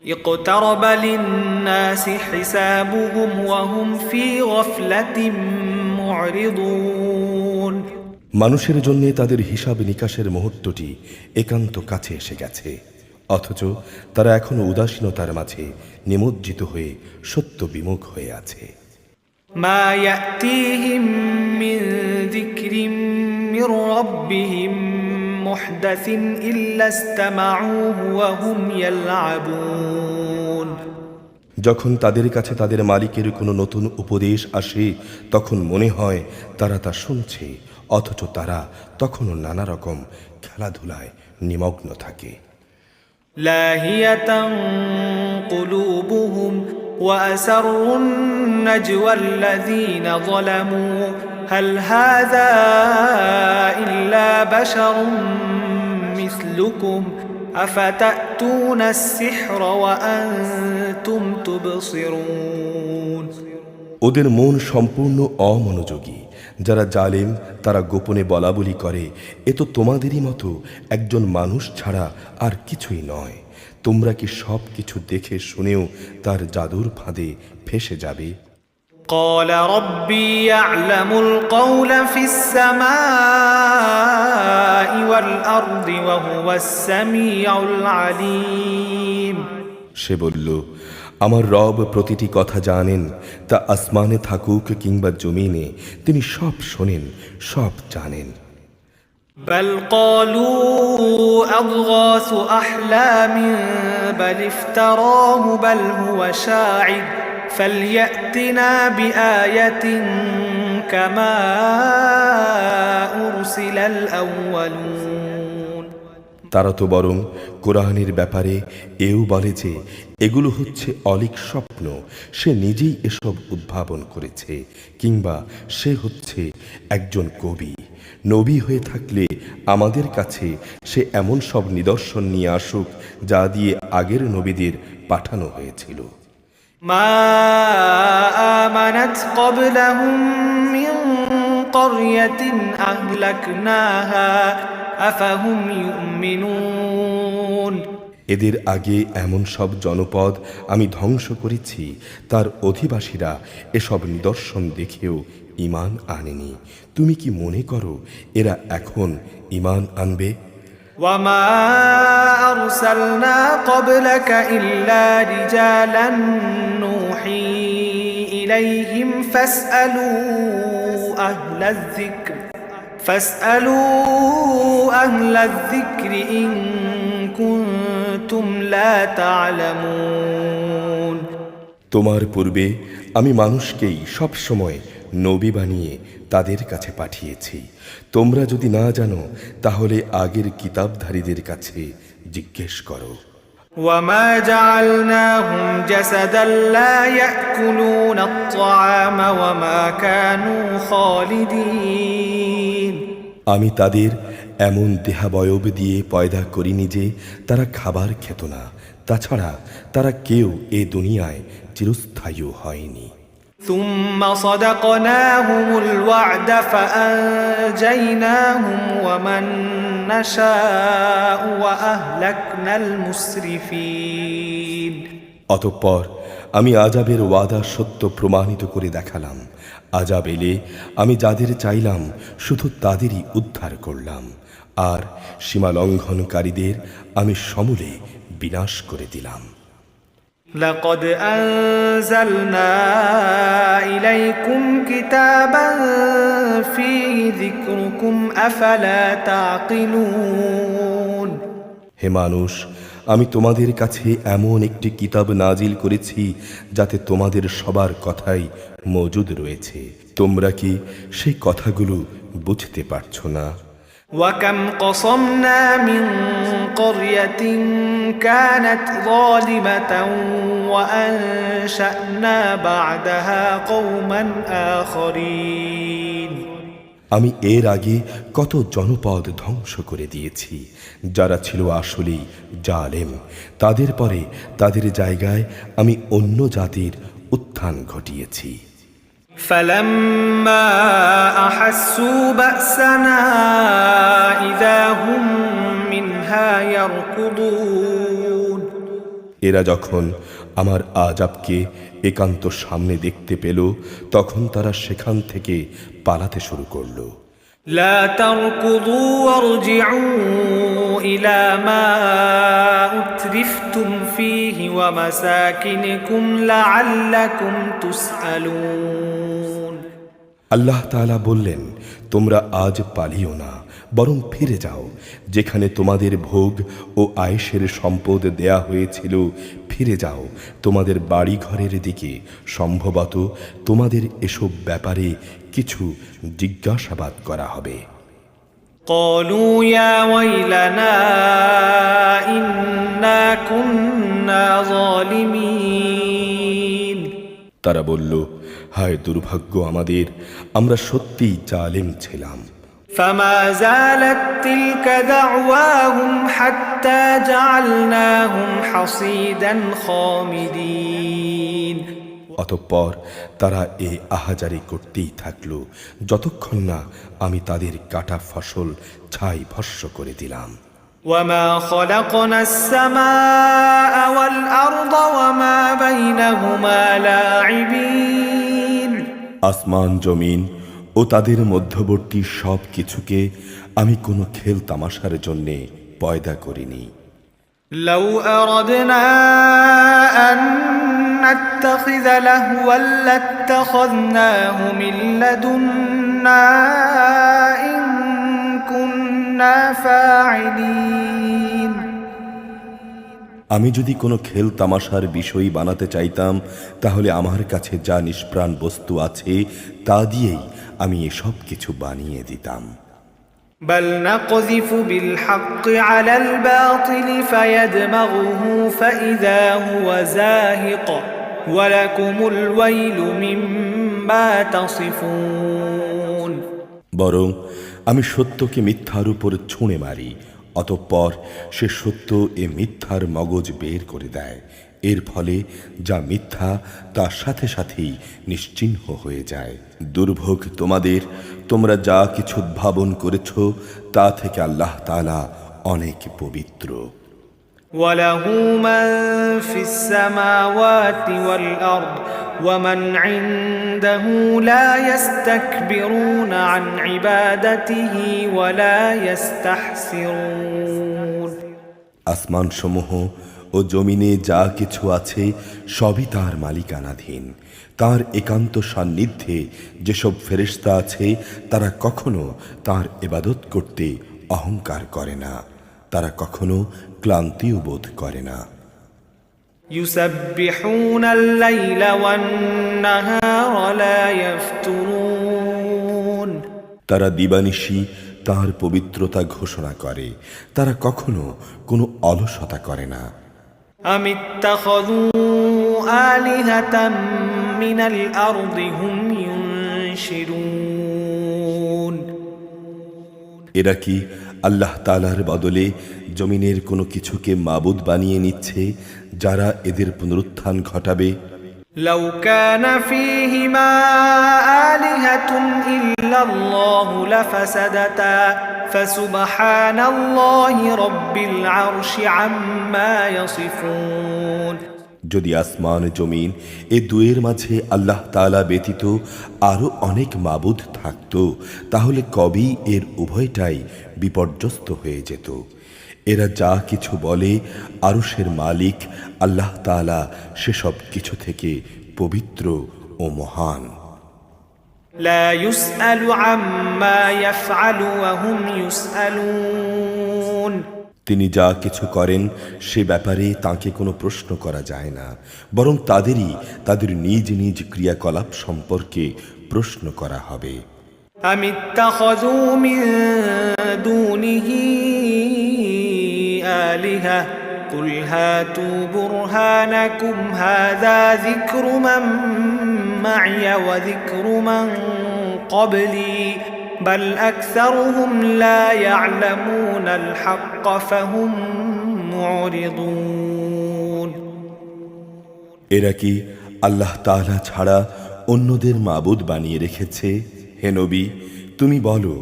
اقترب للناس حسابهم وهم في غفلة معرضون মানুষের জন্য তাদের হিসাব নিকাশের মুহূর্তটি একান্ত কাছে এসে গেছে, অথচ তারা এখনো উদাসীনতার মাঝে নিমজ্জিত হয়ে সত্য বিমুখ হয়ে আছে। ما يأتيهم من ذكر من ربهم محدث إلا استمعوه وهم يلعبون যখন তাদের কাছে তাদের মালিকের কোনো নতুন উপদেশ আসে তখন মনে হয় তারা তা শুনছে, অথচ তারা তখনও নানা রকম খেলাধুলায় নিমগ্ন থাকে। لاهية قلوبهم وأسروا النجوى الذين ظلموا هل هذا إلا بشر مثلكم أفتأتون السحر وأنتم تبصرون ওদের মন সম্পূর্ণ অমনোযোগী। যারা জালেম তারা গোপনে বলাবলি করে, এ তো তোমাদেরই মতো একজন মানুষ ছাড়া আর কিছুই নয়। তোমরা কি সব কিছু দেখে শুনেও তার জাদুর ফাঁদে ফেসে যাবে? قال ربي يعلم القول في السماء والأرض وهو السميع العليم সে বলল, আমার রব প্রতিটি কথা জানেন, তা আসমানে থাকুক কিংবা জমিনে, তিনি সব শোনেন, সব জানেন। بل قالوا أضغاث أحلام بل افتراه بل هو شاعر فليأتنا بآية كما أرسل الأولون তারা তো বরং কোরআনের ব্যাপারে এও বলে যে এগুলো হচ্ছে অলীক স্বপ্ন, সে নিজেই এসব উদ্ভাবন করেছে, কিংবা সে হচ্ছে একজন কবি। নবী হয়ে থাকলে আমাদের কাছে সে এমন সব নিদর্শন নিয়ে আসুক যা দিয়ে আগের নবীদের পাঠানো হয়েছিল। ما آمنت قبلهم من قرية أهلكناها أفهم يؤمنون এদের আগে এমন সব জনপদ আমি ধ্বংস করেছি, তার অধিবাসীরা এসব নিদর্শন দেখেও ঈমান আনেনি। তুমি কি মনে করো এরা এখন ঈমান আনবে? وما أرسلنا قبلك إلا رجالا نوحي إليهم فاسألوا أهل الذكر إن كنتم لا تعلمون তোমার পূর্বে আমি মানুষকেই সব সময় নবী বানিয়ে তাদের কাছে পাঠিয়েছি। তোমরা যদি না জানো তাহলে আগের কিতাবধারীদের কাছে জিজ্ঞেস করো। وما جعلناهم جسدا لا يأكلون الطعام وما كانوا خالدين আমি তাদের এমন দেহাবয়ব দিয়ে পয়দা করিনি যে তারা খাবার খেত না, তাছাড়া তারা কেউ এ দুনিয়ায় চিরস্থায়ী হয়নি। ثم صدقناهم الوعد فأنجيناهم ومن نشاء وأهلكنا المسرفين অতঃপর আমি আযাবের ওয়াদা সত্য প্রমাণিত করে দেখালাম। আযাব এলে আমি যাদের চাইলাম শুধু তাদেরই উদ্ধার করলাম, আর সীমা লঙ্ঘনকারীদের আমি সমূলে বিনাশ করে দিলাম। لقد أنزلنا إليكم كتابا فيه ذكركم أفلا تعقلون হে মানুষ, আমি তোমাদের কাছে এমন একটি কিতাব নাজিল করেছি যাতে তোমাদের সবার কথাই মজুদ রয়েছে। তোমরা কি সেই কথাগুলো বুঝতে পারছো না? وكم قصمنا من قرية كانت ظالمة وأنشأنا بعدها قوما آخرين আমি এর আগে কত জনপদ ধ্বংস করে দিয়েছি যারা ছিল আসলেই জালেম। তাদের পরে তাদের জায়গায় আমি অন্য জাতির উত্থান ঘটিয়েছি। فلما أحسوا بأسنا إذا هم منها يركضون এরা যখন আমার আযাবকে একান্ত সামনে দেখতে পেল, তখন তারা সেখান থেকে পালাতে শুরু করল। لا تركضوا وارجعوا إلى ما أترفتم فيه ومساكنكم لعلكم تسألون। আল্লাহ তাআলা বললেন, তোমরা আজ পালিও না, বরং ফিরে যাও, যেখানে তোমাদের ভোগ ও আয়েশের সম্পদ দেয়া হয়েছিল। ফিরে যাও তোমাদের বাড়ি ঘরের দিকে, সম্ভবত তোমাদের এসব ব্যাপারে কিছু জিজ্ঞাসাবাদ করা হবে। قالوا يا ويلنا إنا كنا ظالمين। তারা বলল, হায় দুর্ভাগ্য আমাদের, আমরা সত্যিই জালেম ছিলাম। فما زالت تلك دعواهم حتى جعلناهم حصيدا خامدين। অতঃপর তারা এ আহাজারি করতেই থাকলো, যতক্ষণ না আমি তাদের কাটা ফসল ছাই ভস্ম করে দিলাম। وما خلقنا السماء والأرض وما بينهما لاعبين। আসমান জমিন ও তাদের মধ্যবর্তী সব কিছুকে আমি কোনো খেল তামাশার জন্যে পয়দা করিনি। لو أردنا أن نتخذ لهوا لاتخذناه من لدنا إن كنا فاعلين। আমি যদি কোনো খেল তামাশার বিষয় বানাতে চাইতাম, তাহলে আমার কাছে যা নিষ্প্রাণ বস্তু আছে তা দিয়েই আমি এসব কিছু বানিয়ে দিতাম। بل نقذف بالحق على الباطل فيدمغه فإذا هو زاهق ولكم الويل مما تصفون। বরং আমি সত্যকে মিথ্যার উপর ছুঁড়ে মারি, অতঃপর সে সত্য এ মিথ্যার মগজ বের করে দেয়। এর ফলে যা মিথ্যা তার সাথে সাথেই নিশ্চিহ্ন হয়ে যায়। দুর্ভোগ তোমাদের, তোমরা যা কিছু উদ্ভাবন করেছ তা থেকে আল্লাহ তাআলা অনেক পবিত্র। وله من في السماوات والأرض ومن عنده لا يستكبرون عن عبادته ولا يستحسرون। আসমান সমূহ ও জমিনে যা কিছু আছে সবই তার মালিকানাধীন। তার একান্ত সান্নিধ্যে যেসব ফেরেশতা আছে তারা কখনো তার ইবাদত করতে অহংকার করে না, তারা কখনো ক্লান্তিও বোধ করে না। يسبحون الليل والنهار لا يفترون। তারা দিবানিশি তার পবিত্রতা ঘোষণা করে, তারা কখনো কোনো অলসতা করে না। أم اتخذوا آلهة من الأرض هم ينشرون। এরা কি আল্লাহ তাআলার বদলে জমিনের কোনো কিছুকে মাবুদ বানিয়ে নিচ্ছে, যারা এদের পুনরুত্থান ঘটাবে? لو كان فيهما آلهة إلا الله لفسدتا فسبحان الله رب العرش عما يصفون। যদি আসমান জমিন এ দুয়ের মাঝে আল্লাহ তাআলা ব্যতীত আরো অনেক মাবুদ থাকত, তাহলে কবেই এর উভয়টাই বিপর্যস্ত হয়ে যেত। এরা যা কিছু বলে, আরশের মালিক আল্লাহ তাআলা সেসব কিছু থেকে পবিত্র ও মহান। لا يسأل عما يفعل وهم يسألون। তিনি যা কিছু করেন সে ব্যাপারে তাঁকে কোনো প্রশ্ন করা যায় না, বরং তাদের নিজ নিজ ক্রিয়াকলাপ সম্পর্কে প্রশ্ন করা হবে। أم اتخذوا من دونه آلهة قل هاتوا برهانكم هذا ذكر من معي وذكر من قبلي بل أكثرهم لا يعلمون الحق فهم معرضون। এরা কি আল্লাহ তাআলা ছাড়া অন্যদের মাবুদ বানিয়ে রেখেছে? হে নবী, তুমি বলো,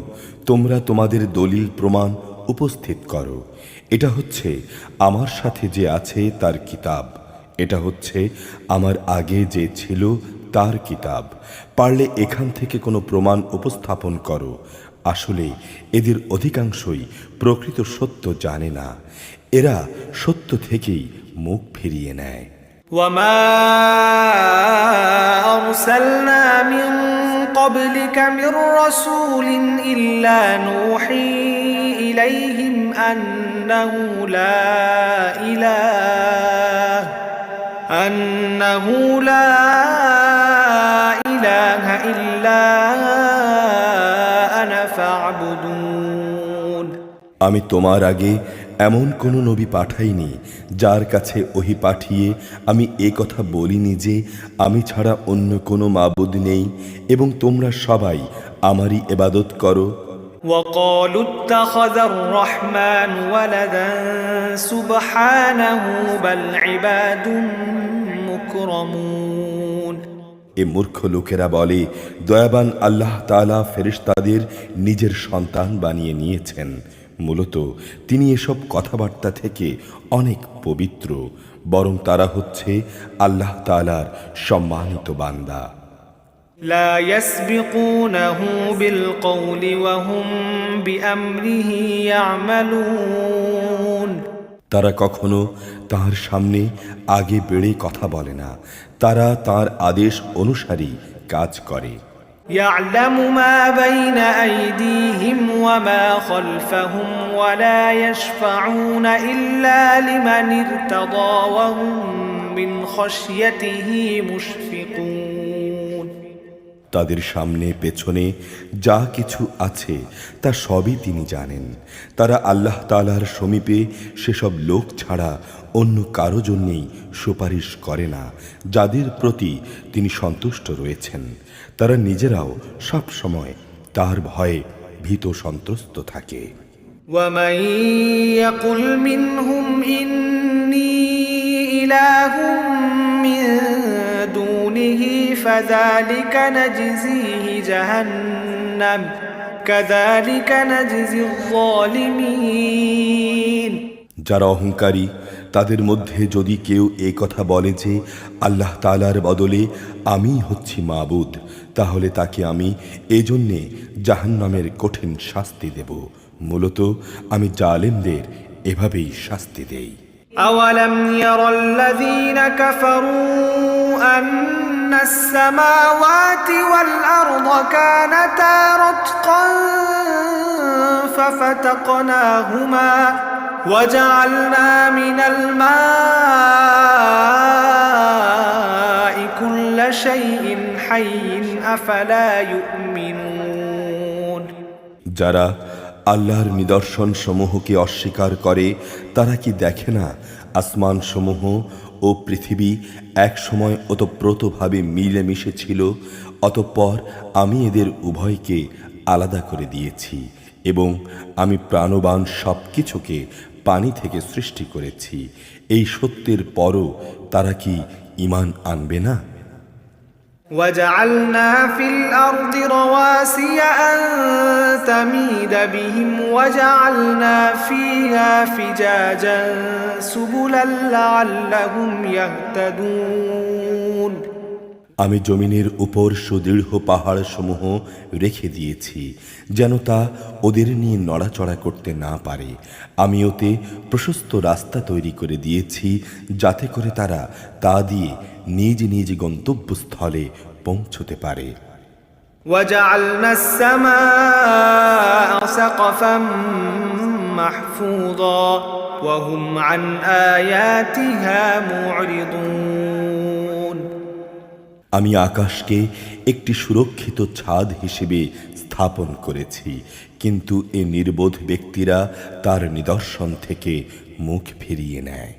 তোমরা তোমাদের দলিল প্রমাণ উপস্থিত করো। এটা হচ্ছে আমার সাথে যে আছে তার কিতাব, এটা হচ্ছে আমার আগে যে ছিল তার কিতাব। পারলে এখান থেকে কোনো প্রমাণ উপস্থাপন করো। আসলে এদের অধিকাংশই প্রকৃত সত্য জানে না, এরা সত্য থেকেই মুখ ফিরিয়ে নেয়। وما أرسلنا من قبلك من رسول إلا نوحي إليهم أنه لا إله إلا أنا فاعبدون। আমি তোমার আগে এমন কোন নবী পাঠাইনি যার কাছে ওহী পাঠিয়ে আমি এই কথা বলিনি যে আমি ছাড়া অন্য কোনো মাবুদ নেই এবং তোমরা সবাই আমারই ইবাদত করো। وقالوا اتخذ الرحمن ولدا سبحانه بل عباد مكرمون। এ মূর্খ লোকেরা বলে, দয়াবান আল্লাহ তাআলা ফেরেশতাদের নিজের সন্তান বানিয়ে নিয়েছেন। মূলত তিনি এসব কথাবার্তা থেকে অনেক পবিত্র, বরং তারা হচ্ছে আল্লাহ তাআলার সম্মানিত বান্দা। لا يسبقونه بالقول وهم بأمره يعملون। তারা কখনো তার সামনে আগে বেড়ে কথা বলে না, তারা তার আদেশ অনুসারী কাজ করে। يعلم ما بين أيديهم وما خلفهم ولا يشفعون إلا لمن ارتضى وهم من خشيته مشفقون। তাদের সামনে পেছনে যা কিছু আছে তা সবই তিনি জানেন। তারা আল্লাহ তাআলার সমীপে সেসব লোক ছাড়া অন্য কারো জন্যেই সুপারিশ করে না যাদের প্রতি তিনি সন্তুষ্ট রয়েছেন। তারা নিজেরাও সব সময় তার ভয়ে ভীত সন্ত্রস্ত থাকে। ومن يقل منهم إني إله من دونه فذلك نجزيه جهنم كذلك نجزي الظالمين। যারা অহংকারী তাদের মধ্যে যদি কেউ এই কথা বলে যে আল্লাহ তাআলার বদলে আমি হচ্ছি মাবুদ, তাহলে তাকে আমি এজন্যে জাহান্নামের কঠিন শাস্তি দেব। মূলত আমি জালেমদের এভাবেই শাস্তি দেই। أولم ير الذين كفروا أن السماوات والأرض كانتا رتقا ففتقناهما وجعلنا من الماء كل شيء حي أفلا يؤمنون। যারা আল্লাহর নিদর্শন সমূহকে অস্বীকার করে তারা কি দেখে না আসমান সমূহ ও পৃথিবী এক সময় ওতপ্রোতভাবে মিলেমিশে ছিল, অতঃপর আমি এদের উভয়কে আলাদা করে দিয়েছি এবং আমি প্রাণবান সব কিছুকে পানি থেকে সৃষ্টি করেছি। এই সত্যের পরও তারা কি ঈমান আনবে না? وجعلنا في الأرض رواسي أن تميد بهم وجعلنا فيها فجاجا سبلا لعلهم يهتدون। আমি জমিনের উপর সুদৃঢ় পাহাড় সমূহ রেখে দিয়েছি যেন তা ওদের নিয়ে নড়াচড়া করতে না পারে। আমি ওতে প্রশস্ত রাস্তা তৈরি করে দিয়েছি যাতে করে তারা তা দিয়ে নিজ নিজ গন্তব্যস্থলে পৌঁছতে পারে। وجعلنا السماء سقفا محفوظا وهم عن آياتها معرضون। আমি আকাশকে একটি সুরক্ষিত ছাদ হিসেবে স্থাপন করেছি, কিন্তু এ নির্বোধ ব্যক্তিরা তার নিদর্শন থেকে মুখ ফিরিয়ে নেয়।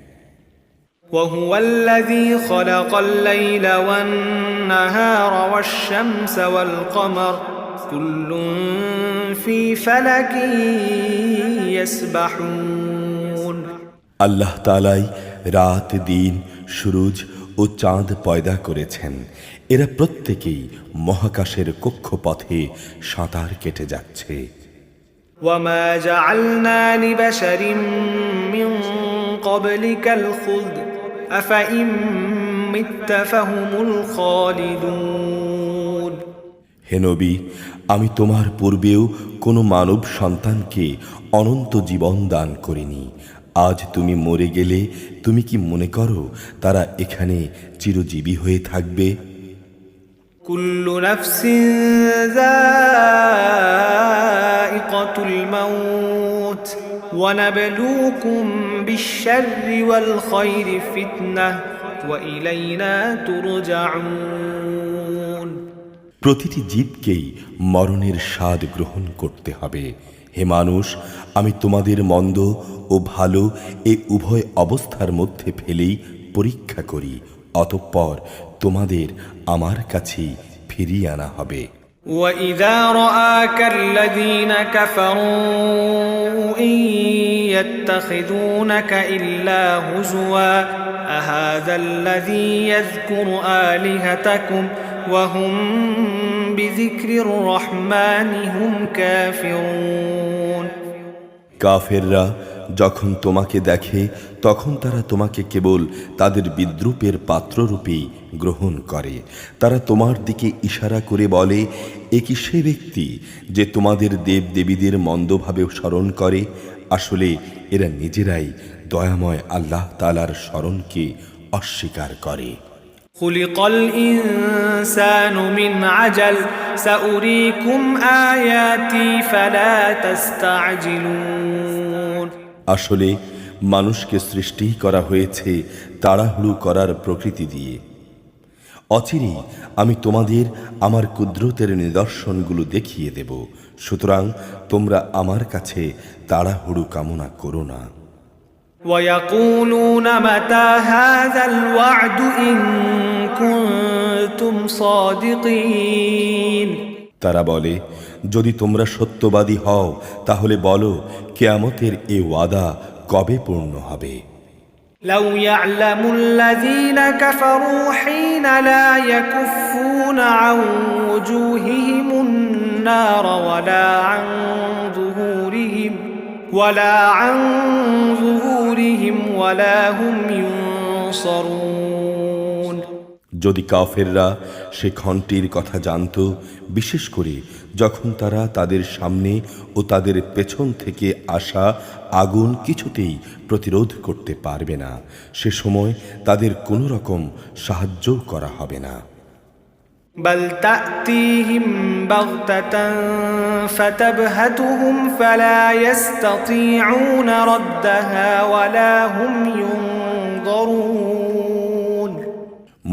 وهو الذي خلق الليل والنهار والشمس والقمر كل في فلك يسبحون। আল্লাহ তাআলাই রাত দিন সূরজ ও চাঁদ পয়দা করেছেন, এরা প্রত্যেকেই মহাকাশের কক্ষপথে সাঁতার কেটে যাচ্ছে। وما جعلنا لبشر من قبلك الخلد أفإن مت فهم الخالدون হে নবী, আমি তোমার পূর্বেও কোনো মানব সন্তানকে অনন্ত জীবন দান করিনি। আজ তুমি মরে গেলে তুমি কি মনে করো তারা এখানে চিরজীবী হয়ে থাকবে? كل نفس ذائقة الموت ونبلوكم بالشر والخير فتنة وإلينا ترجعون প্রতিটি জীবকেই মরণের স্বাদ গ্রহণ করতে হবে। হে মানুষ, আমি তোমাদের মন্দ ও ভালো এই উভয় অবস্থার মধ্যে ফেলেই পরীক্ষা করি, অতঃপর তোমাদের আমার কাছেই ফিরিয়ে আনা হবে। وَإِذَا رَآكَ الَّذِينَ كَفَرُوا إِن يَتَّخِذُونَكَ إِلَّا هُزُوًا أَهَذَا الَّذِي يَذْكُرُ آلِهَتَكُمْ وَهُمْ بِذِكْرِ الرَّحْمَنِ هُمْ كَافِرُونَ কাফেররা যখন তোমাকে দেখে তখন তারা তোমাকে কেবল তাদের বিদ্রূপের পাত্ররূপেই গ্রহণ করে। তারা তোমার দিকে ইশারা করে বলে, এ কি সে ব্যক্তি যে তোমাদের দেবদেবীদের মন্দভাবে স্মরণ করে? আসলে এরা নিজেরাই দয়াময় আল্লাহ তাআলার স্মরণকে অস্বীকার করে। خلق الإنسان من عجل سأريكم آياتي فلا تستعجلون আসলে মানুষকে সৃষ্টি করা হয়েছে তাড়াহুড়ো করার প্রকৃতি দিয়ে। অচিরেই আমি তোমাদের আমার কুদরতের নিদর্শনগুলো দেখিয়ে দেব, সুতরাং তোমরা আমার কাছে তাড়াহুড়ো কামনা করো না। ويقولون متى هذا الوعد إن كنتم صادقين তারা বলে, যদি তোমরা সত্যবাদী হও তাহলে বলো কিয়ামতের এই ওয়াদা কবে পূর্ণ হবে? لو يعلم الذين كفروا حين لا يكفون عن وجوههم النار ولا عن ظهورهم ولا هم ينصرون যদি কাফেররা সে ঘণ্টির কথা জানত, বিশেষ করে যখন তারা তাদের সামনে ও তাদের পেছন থেকে আসা আগুন কিছুতেই প্রতিরোধ করতে পারবে না, সে সময় তাদের কোনো রকম সাহায্য করা হবে না। بل تأتيهم بغتة فتبهتهم فلا يستطيعون ردها ولا هم ينظرون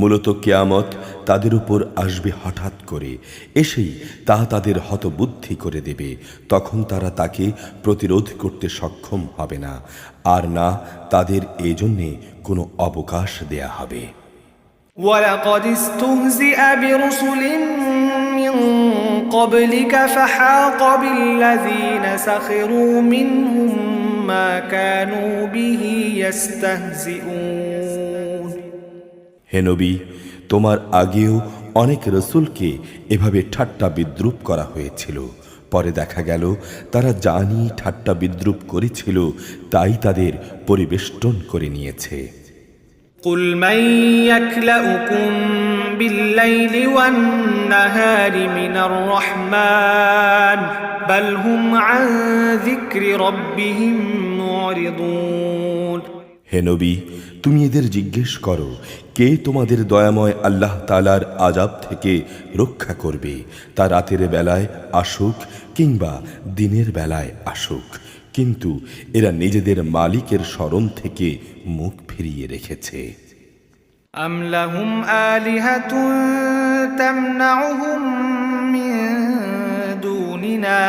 মূলত কিয়ামত তাদের উপর আসবে হঠাৎ করে, এসেই তা তাদের হতবুদ্ধি করে দেবে। তখন তারা তাকে প্রতিরোধ করতে সক্ষম হবে না, আর না তাদের এজন্যে কোনো অবকাশ দেয়া হবে। ولقد استهزئ برسل من قبلك فحاق بالذين سخروا منهم ما كانوا به يستهزئون হে নবী, তোমার আগেও অনেক রসুলকে এভাবে ঠাট্টা বিদ্রূপ করা হয়েছিল। পরে দেখা গেল তারা জানি ঠাট্টা বিদ্রূপ করেছিল, তাই তাদের পরিবেষ্টন করে নিয়েছে। قل من يكلؤكم بالليل والنهار من الرحمن بل هم عن ذكر ربهم معرضون হে নবী, তুমি এদের জিজ্ঞেস করো, কে তোমাদের দয়াময় আল্লাহ তাআলার আযাব থেকে রক্ষা করবে, তা রাতের বেলায় আসুক কিংবা দিনের বেলায় আসুক, কিন্তু এরা নিজেদের মালিকের স্মরণ থেকে মুখ ফিরিয়ে রেখেছে। أم لهم آلهة تمنعهم من دوننا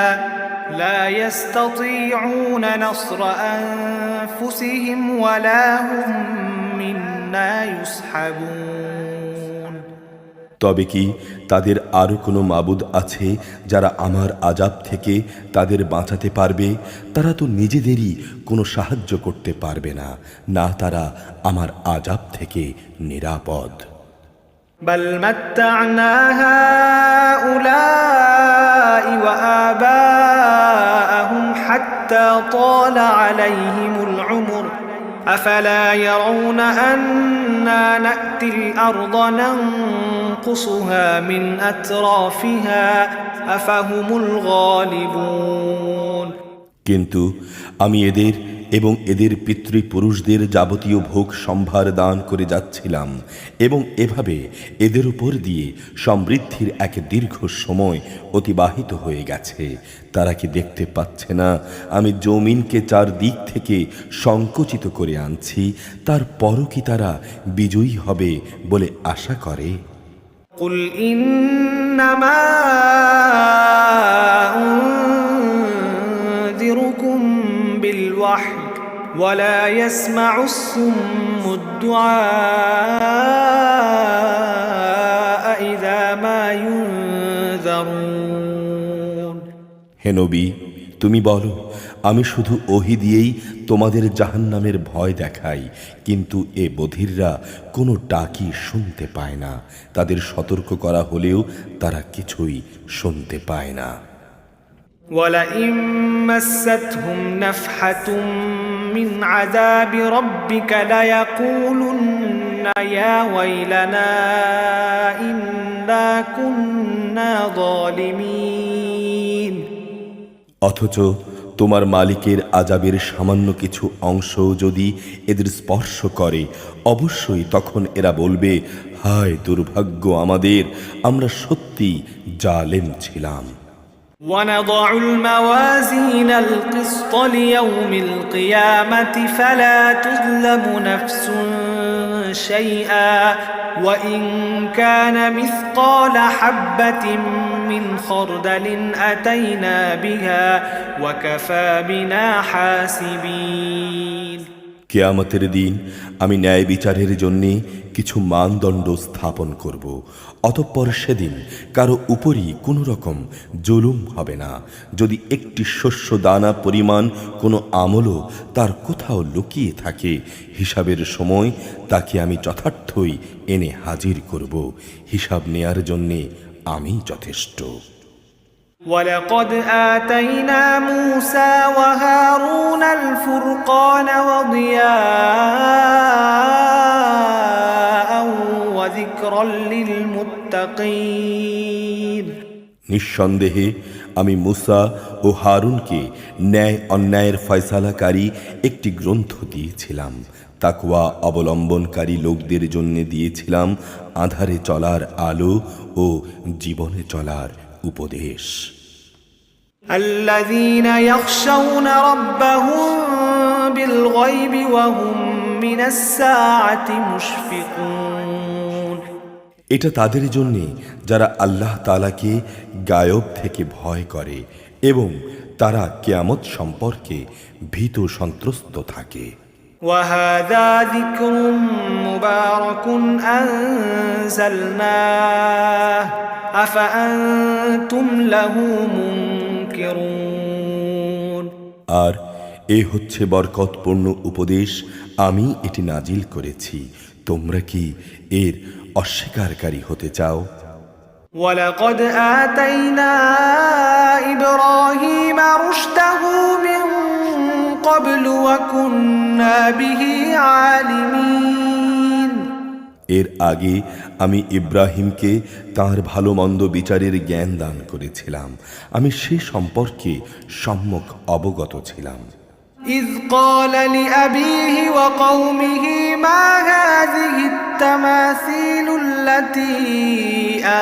لا يستطيعون نصر أنفسهم ولا هم منا يصحبون তবে কি তাদের আরো কোনো মাবুদ আছে যারা আমার আযাব থেকে তাদের বাঁচাতে পারবে? তারা তো নিজেদেরই কোনো সাহায্য করতে পারবে না, না তারা আমার আযাব থেকে নিরাপদ। بل متعنا هؤلاء وآباءهم حتى طال عليهم العمر أفلا يرون أنا نأتي الأرض ننقصها من أترافها أفهم الغالبون কিন্তু আমি এদের এবং এদের পিতৃপুরুষদের যাবতীয় ভোগ সম্ভার দান করে যাচ্ছিলাম এবং এভাবে এদের উপর দিয়ে সমৃদ্ধির এক দীর্ঘ সময় অতিবাহিত হয়ে গেছে। তারা কি দেখতে পাচ্ছে না আমি জমিনকে চারদিক থেকে সংকুচিত করে আনছি, তারপরও কি তারা বিজয়ী হবে বলে আশা করে? قل إنما أنذركم بالوحي ولا يسمع الصم الدعاء إذا ما ينذرون হে নবী, তুমি বলো, আমি শুধু ওহী দিয়েই তোমাদের জাহান্নামের ভয় দেখাই, কিন্তু এ বধিররা কোনো ডাকই শুনতে পায় না। তাদের সতর্ক করা হলেও তারা কিছুই শুনতে পায় না। ولئن مستهم نفحة من عذاب ربك ليقولن يا ويلنا إنا كنا ظالمين অথচ তোমার মালিকের আযাবের সামান্য কিছু অংশ যদি এদের স্পর্শ করে, অবশ্যই তখন এরা বলবে, হায় দুর্ভাগ্য আমাদের, আমরা সত্যি জালেম ছিলাম। ونضع الموازين القسط ليوم القيامة فلا تظلم نفس شيئا وإن كان مثقال حبة من خردل أتينا بها وكفى بنا حاسبين কিয়ামতের দিন আমি ন্যায় বিচারের জন্য কিছু মানদণ্ড স্থাপন করব। অতঃপর সেদিন কারো উপরই কোনো রকম জুলুম হবে না। যদি একটি শস্য দানা পরিমাণ কোনো আমলও তার কোথাও লুকিয়ে থাকে, হিসাবের সময় তাকে আমি যথার্থই এনে হাজির করব। হিসাব নেয়ার জন্যে আমি যথেষ্ট। ولقد آتينا موسى وهارون الفرقان وضياء وذكرا للمتقين নিঃসন্দেহে আমি মুসা ও হারুনকে ন্যায় অন্যায়ের ফয়সালাকারী একটি গ্রন্থ দিয়েছিলাম, তাকওয়া অবলম্বনকারী লোকদের জন্য দিয়েছিলাম আঁধারে চলার আলো ও জীবনে চলার উপদেশ। الذين يخشون ربهم بالغيب وهم من الساعة مشفقون এটা তাদের জন্যে যারা আল্লাহ তাআলাকে গায়ব থেকে ভয় করে এবং তারা কিয়ামত সম্পর্কে ভীত সন্ত্রস্ত থাকে। وهذا ذكر مبارك أنزلناه أفأنتم له منكرون আর এ হচ্ছে বরকতপূর্ণ উপদেশ, আমি এটি নাজিল করেছি, তোমরা কি এর অস্বীকারী হতে চাও? ولقد آتينا إبراهيم رشده من قبل وكنا به عالمين এর আগে আমি ইব্রাহিমকে তার ভালো মন্দ বিচারের জ্ঞান দান করেছিলাম, আমি সে সম্পর্কে সম্যক অবগত ছিলাম। إذ قال لأبيه وقومه ما هذه التماثيل التي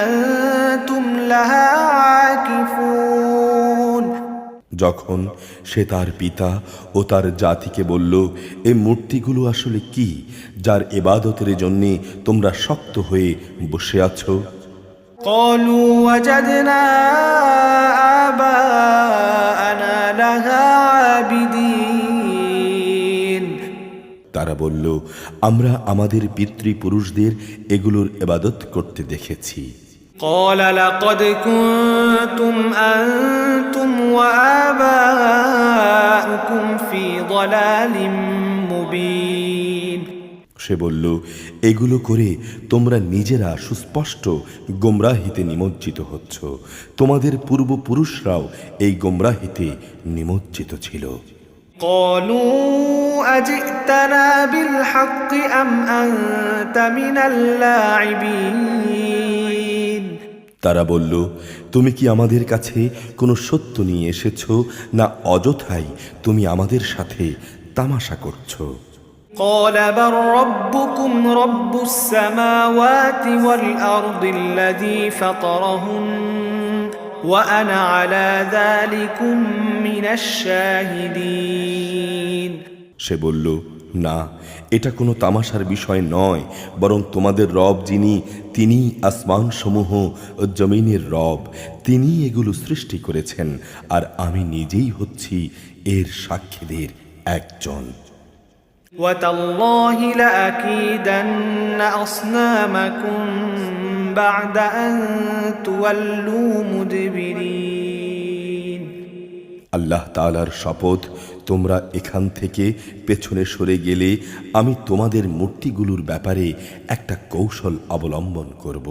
أنتم لها عاكفون যখন সে তার পিতা ও তার জাতিকে বলল, এই মূর্তিগুলো আসলে কি যার ইবাদতের জন্য তোমরা শক্ত হয়ে বসে আছো? قالوا وجدنا آباءنا لها عابدين তারা বলল, আমরা আমাদের পিতৃপুরুষদের এগুলোর ইবাদত করতে দেখেছি। قال لقد كنتم أنتم وآباؤكم في ضلال مبين সে বলল, এগুলো করে তোমরা নিজেরা সুস্পষ্ট গোমরাহিতে নিমজ্জিত হচ্ছ। তোমাদের পূর্বপুরুষরাও এই গোমরাহিতে নিমজ্জিত ছিল। قالوا أجئتنا بالحق أم أنت من اللاعبين তারা বলল, তুমি কি আমাদের কাছে কোনো সত্য নিয়ে এসেছো, না অযথাই তুমি আমাদের সাথে তামাশা করছো? قال بل ربكم رب السماوات والأرض الذي فطرهن وأنا على ذلكم من الشاهدين সে বলল, না, এটা কোনো তামাশার বিষয় নয়, বরং তোমাদের রব যিনি, তিনি আসমান সমূহ ও জমিনের রব, তিনি এগুলো সৃষ্টি করেছেন, আর আমি নিজেই হচ্ছি এর সাক্ষীদের একজন। وتالله لأكيدن أصنامكم بعد أن تولوا مدبرين আল্লাহ তাআলার শপথ, তোমরা এখান থেকে পেছনে সরে গেলে আমি তোমাদের মূর্তিগুলোর ব্যাপারে একটা কৌশল অবলম্বন করব।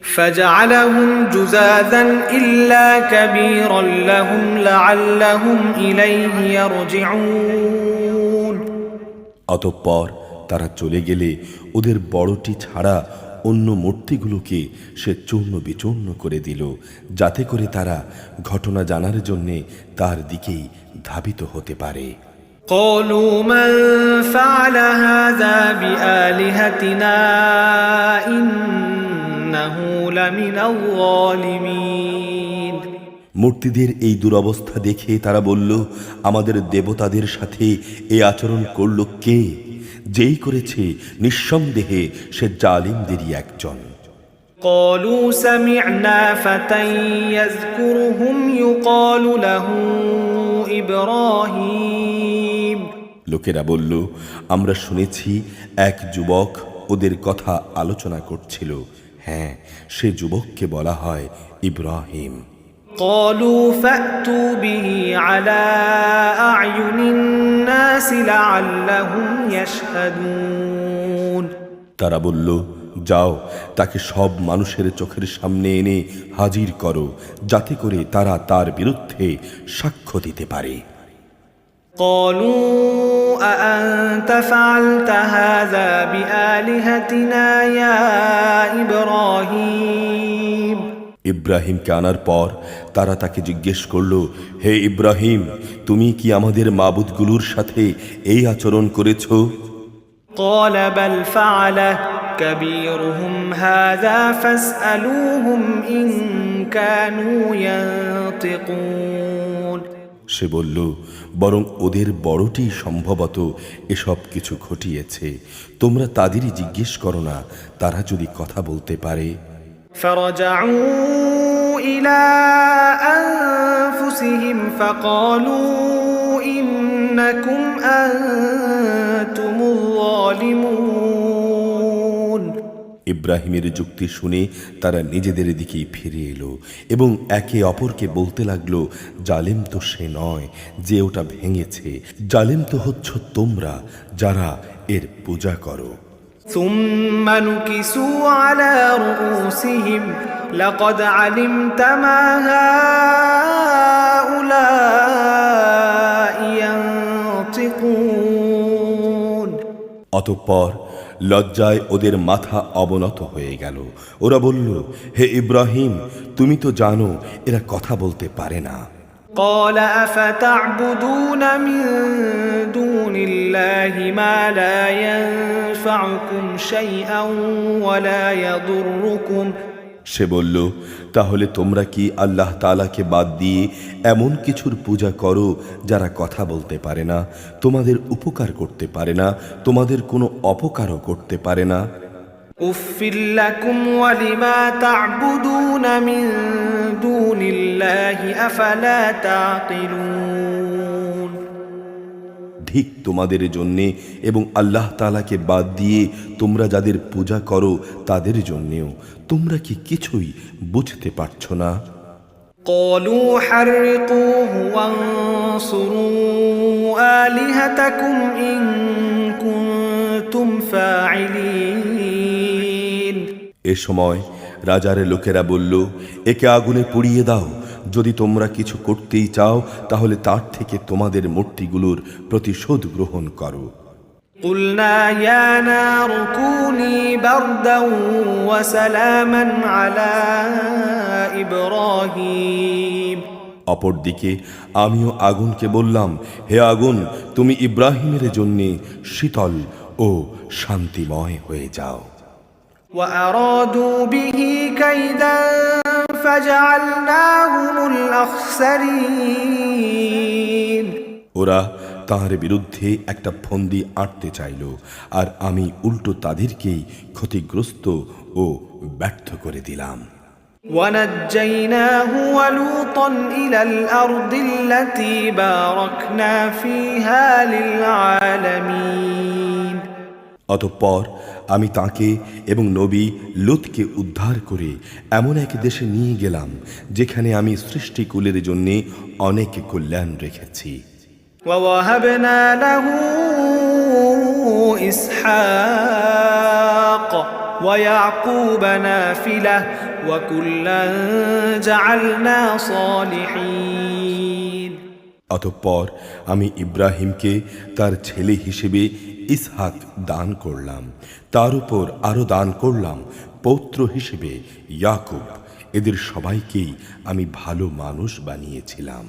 فجعلهم جذاذا إلا كبيرا لهم لعلهم إليه يرجعون অতঃপর তারা চলে গেলে ওদের বড়টি ছাড়া অন্য মূর্তিগুলোকে সে চূর্ণ বিচূর্ণ করে দিল, যাতে করে তারা ঘটনা জানার জন্যে তার দিকেই ধাবিত হতে পারে। قالوا من فعل هذا بآلهتنا إنه لمن الظالمين মূর্তিদের এই দুরবস্থা দেখে তারা বলল, আমাদের দেবতাদের সাথে এই আচরণ করল কে? যেই করেছে নিঃসন্দেহে সে জালিমদেরই একজন। قالوا سمعنا فتى يذكرهم يقال له إبراهيم লোকেরা বলল, আমরা শুনেছি এক যুবক ওদের কথা আলোচনা করছিল। হ্যাঁ, সে যুবককে বলা হয় ইব্রাহিম। قالوا فأتوا به على أعين الناس لعلهم يشهدون তারা বলল, যাও, তাকে সব মানুষের চোখের সামনে এনে হাজির করো, যাতে করে তারা তার বিরুদ্ধে সাক্ষ্য দিতে পারে। قالوا أأنت فعلت هذا بآلهتنا يا إبراهيم ইব্রাহিমকে আনার পর তারা তাকে জিজ্ঞেস করল, হে ইব্রাহিম, তুমি কি আমাদের মাবুদগুলোর সাথে এই আচরণ করেছ? قال بل فعله كبيرهم هذا فاسألوهم إن كانوا ينطقون সে বলল, বরং ওদের বড়টি সম্ভবত এসব কিছু ঘটিয়েছে, তোমরা তাদেরই জিজ্ঞেস করো না, তারা যদি কথা বলতে পারে। فرجعوا إلى أنفسهم فقالوا إنكم أنتم الظالمون ইব্রাহিমের যুক্তি শুনে তারা নিজেদের দিকেই ফিরে এলো এবং একে অপরকে বলতে লাগলো, জালেম তো সে নয় যে ওটা ভেঙেছে, জালেম তো হচ্ছ তোমরা যারা এর পূজা করো। ثم نكسوا على رؤوسهم لقد علمت ما هؤلاء ينطقون অতঃপর লজ্জায় ওদের মাথা অবনত হয়ে গেল। ওরা বলল, হে ইব্রাহিম, তুমি তো জানো এরা কথা বলতে পারে না। قال أفتعبدون من دون الله ما لا ينفعكم شيئا ولا يضركم সে বলল, তাহলে তোমরা কি আল্লাহ তাআলাকে বাদ দিয়ে এমন কিছুর পূজা করো যারা কথা বলতে পারে না, তোমাদের উপকার করতে পারে না, তোমাদের কোনো অপকারও করতে পারে না? أف لكم ولما تعبدون من دون الله أفلا تعقلون ধিক তোমাদের জন্যে এবং আল্লাহ তাআলাকে বাদ দিয়ে তোমরা যাদের পূজা করো তাদের জন্যেও তোমরা কি কিছুই বুঝতে পারছো না? قالوا حرقوه وانصروا آلهتكم إن كنتم كنتم فاعلين এ সময় রাজার লোকেরা বলল, একে আগুনে পুড়িয়ে দাও। যদি তোমরা কিছু করতেই চাও তাহলে তার থেকে তোমাদের মূর্তিগুলোর প্রতিশোধ গ্রহণ করো। قلنا يا نار كوني بردا وسلاما على إبراهيم অপরদিকে আমিও আগুনকে বললাম, হে আগুন, তুমি ইব্রাহিমের জন্য শীতল ও শান্তিময় হয়ে যাও। وأرادوا به كيدا فجعلناهم الأخسرين ওরা তার বিরুদ্ধে একটা ফন্দি আঁটতে চাইল, আর আমি উল্টো তাদেরকেই ক্ষতিগ্রস্ত ও ব্যর্থ করে দিলাম। ونجيناه ولوطا إلى الأرض التي باركنا فيها للعالمين অতঃপর আমি তাকে এবং নবী লূতকে উদ্ধার করে এমন এক দেশে নিয়ে গেলাম যেখানে আমি সৃষ্টিকুলের জন্য অনেক কল্যাণ রেখেছি। ووهبنا له إسحاق ويعقوب نافلة وكلا جعلنا صالحين অতঃপর আমি ইব্রাহিমকে তার ছেলে হিসেবে ইসহাক দান করলাম, তার উপর আরো দান করলাম পৌত্র হিসেবে ইয়াকুব। এদের সবাইকেই আমি ভালো মানুষ বানিয়েছিলাম।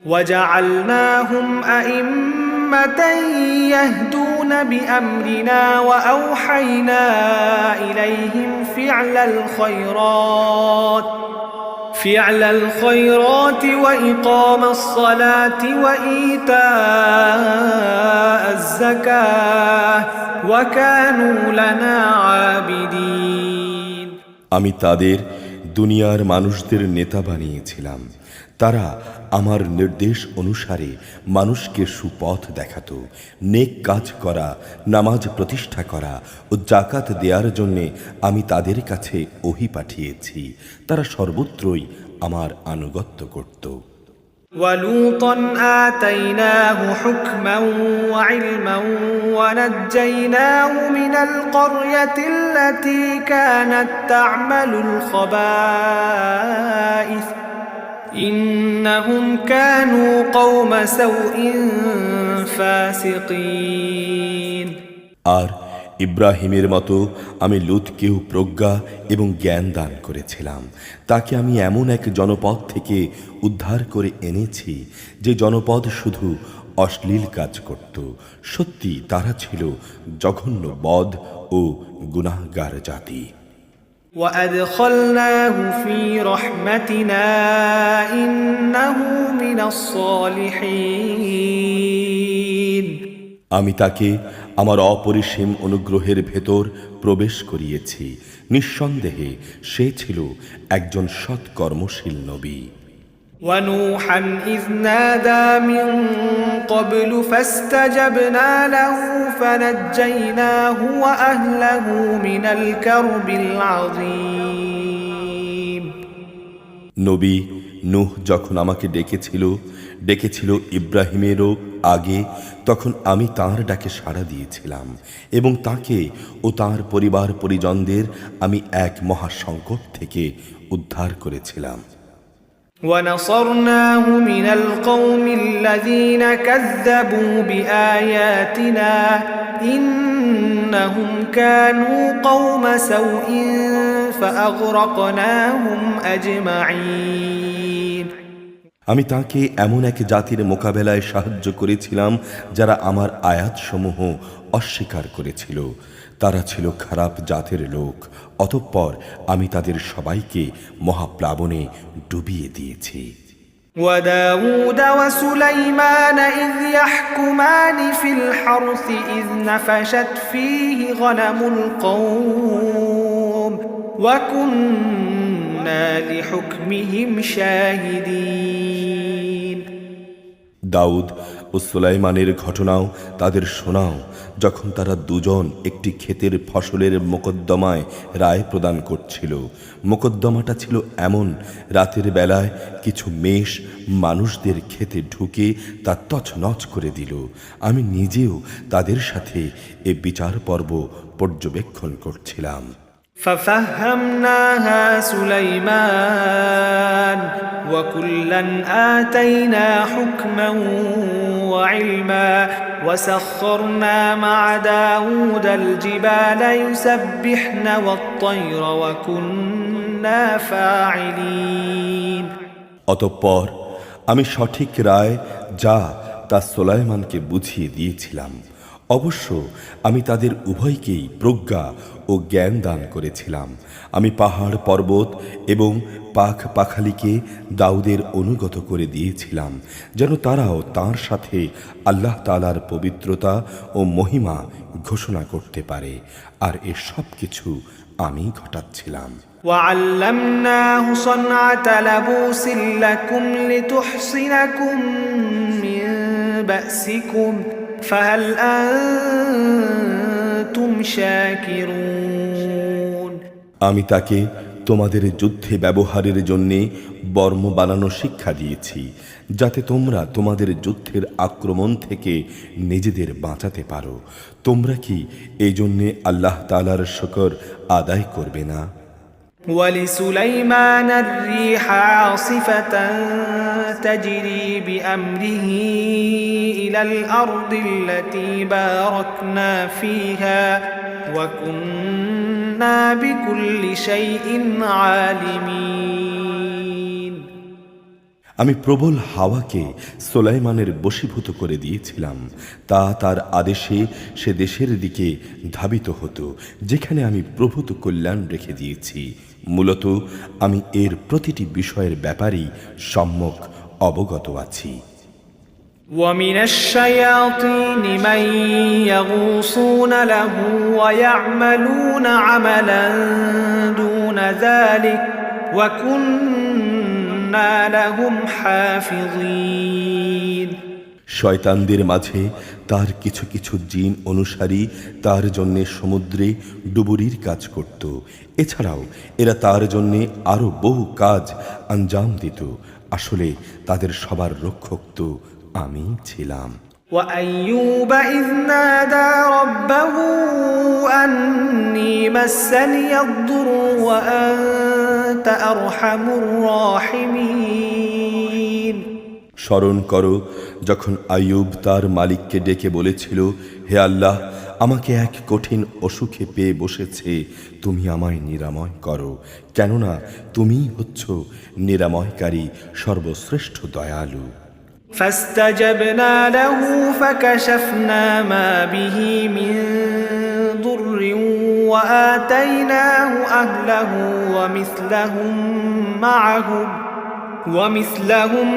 وجعلناهم أئمة يهدون بأمرنا وأوحينا إليهم فعل الخيرات وإقام الصلاة وإيتاء الزكاة وكانوا لنا عابدين আমি তাদের দুনিয়ার মানুষদের নেতা বানিয়েছিলাম। তারা আমার নির্দেশ অনুসারে মানুষকে সুপথ দেখাতো, নেক কাজ করা, নামাজ প্রতিষ্ঠা করা ও জাকাত দেওয়ার জন্যে আমি তাদের কাছে ওহী পাঠিয়েছি। তারা সর্বত্রই আমার আনুগত্য করত। ولوطا آتيناه حكما وعلما ونجيناه من القرية التي كانت تعمل الخبائث إنهم كانوا قوم سوء فاسقين আর ইব্রাহিমের মতো আমি লূতকেও প্রজ্ঞা এবং জ্ঞান দান করেছিলাম। তাকে আমি এমন এক জনপদ থেকে উদ্ধার করে এনেছি যে জনপদ শুধু অশ্লীল কাজ করত। সত্যি তারা ছিল জঘন্য বদ ও গুনাহগার জাতি। وأدخلناه في رحمتنا إنه من الصالحين আমি তাকে আমার অপরিসীম অনুগ্রহের ভেতর প্রবেশ করিয়েছি। নিঃসন্দেহে সে ছিল একজন সৎকর্মশীল নবী। ونوحا إذ نادى من قبل فاستجبنا له فنجيناه وأهله من الكرب العظيم নবী নূহ যখন আমাকে ডেকেছিল ইব্রাহিমেরও আগে, তখন আমি তাঁর ডাকে সাড়া দিয়েছিলাম এবং তাকে ও তাঁর পরিবার পরিজনদের আমি এক মহাসংকট থেকে উদ্ধার করেছিলাম। ونصرناه من القوم الذين كذبوا بآياتنا إنهم كانوا قوم سوء فأغرقناهم أجمعين আমি তাকে এমন এক জাতির মোকাবেলায় সাহায্য করেছিলাম যারা আমার আয়াতসমূহ অস্বীকার করেছিল। তারা ছিল খারাপ জাতের লোক। অতঃপর আমি তাদের সবাইকে মহাপ্লাবনে ডুবিয়ে দিয়েছি। وداود وسليمان إذ يحكمان في الحرث إذ نفشت فيه غنم القوم وكنا لحكمهم شاهدين দাউদ ও সুলাইমানের ঘটনাও তাদের শোনাও, যখন তারা দুজন একটি ক্ষেতের ফসলের মোকদ্দমায় রায় প্রদান করছিল। মোকদ্দমাটা ছিল এমন, রাতের বেলায় কিছু মেষ মানুষদের ক্ষেতে ঢুকে তা তছনছ করে দিল। আমি নিজেও তাদের সাথে এ বিচার পর্ব পর্যবেক্ষণ করছিলাম। ففهمناها سليمان وكلا آتينا حكما وعلما وسخرنا مع داود الجبال يسبحن والطير وكنا فاعلين। অতঃপর আমি সঠিক রায় যা তা সুলাইমানকে বুঝিয়ে দিয়েছিলাম। অবশ্য আমি তাদের উভয়কেই প্রজ্ঞা ও জ্ঞান দান করেছিলাম। আমি পাহাড় পর্বত এবং পাখ পাখালিকে দাউদের অনুগত করে দিয়েছিলাম, যেন তারাও তার সাথে আল্লাহ তাআলার পবিত্রতা ও মহিমা ঘোষণা করতে পারে। আর এ সব কিছু আমি ঘটাচ্ছিলাম। وعلمناه صنعة لبوس لكم لتحصنكم من بأسكم فهل أنتم شاكرون। আমি তাকে তোমাদের যুদ্ধে ব্যবহারের জন্যে বর্ম বানানো শিক্ষা দিয়েছি, যাতে তোমরা তোমাদের যুদ্ধের আক্রমণ থেকে নিজেদের বাঁচাতে পারো। তোমরা কি এই জন্যে আল্লাহ তাআলার শুকর আদায় করবে না? ولسليمان الريح عاصفة تجري بأمره إلى الأرض التي باركنا فيها وكنا بكل شيء عالمين। আমি প্রবল হাওয়াকে সুলাইমানের বশীভূত করে দিয়েছিলাম। তা তার আদেশে সে দেশের দিকে ধাবিত হতো, যেখানে আমি প্রভূত কল্যাণ রেখে দিয়েছি। মূলত আমি এর প্রতিটি বিষয়ের ব্যাপারেই সম্যক অবগত আছি। ومن الشياطين من يغوصون له ويعملون عملا دون ذلك وكنا لهم حافظين। শয়তানদের মাঝে তার কিছু কিছু জিন অনুসারী তার জন্যে সমুদ্রে ডুবুরির কাজ করত। এছাড়াও এরা তার জন্যে আরো বহু কাজ আঞ্জাম দিত। আসলে তাদের সবার রক্ষক তো আমি ছিলাম। وأيوب إذ نادى ربه أني مسني الضر وأنت أرحم الراحمين। স্মরণ করো যখন আইয়ুব তার মালিককে ডেকে বলেছিল, হে আল্লাহ, আমাকে এক কঠিন অসুখে পেয়ে বসেছে, তুমি আমায় নিরাময় করো, কেননা তুমিই হচ্ছ নিরাময়কারী সর্বশ্রেষ্ঠ দয়ালু। فاستجبنا له فكشفنا ما به من ضر وآتيناه أهله ومثلهم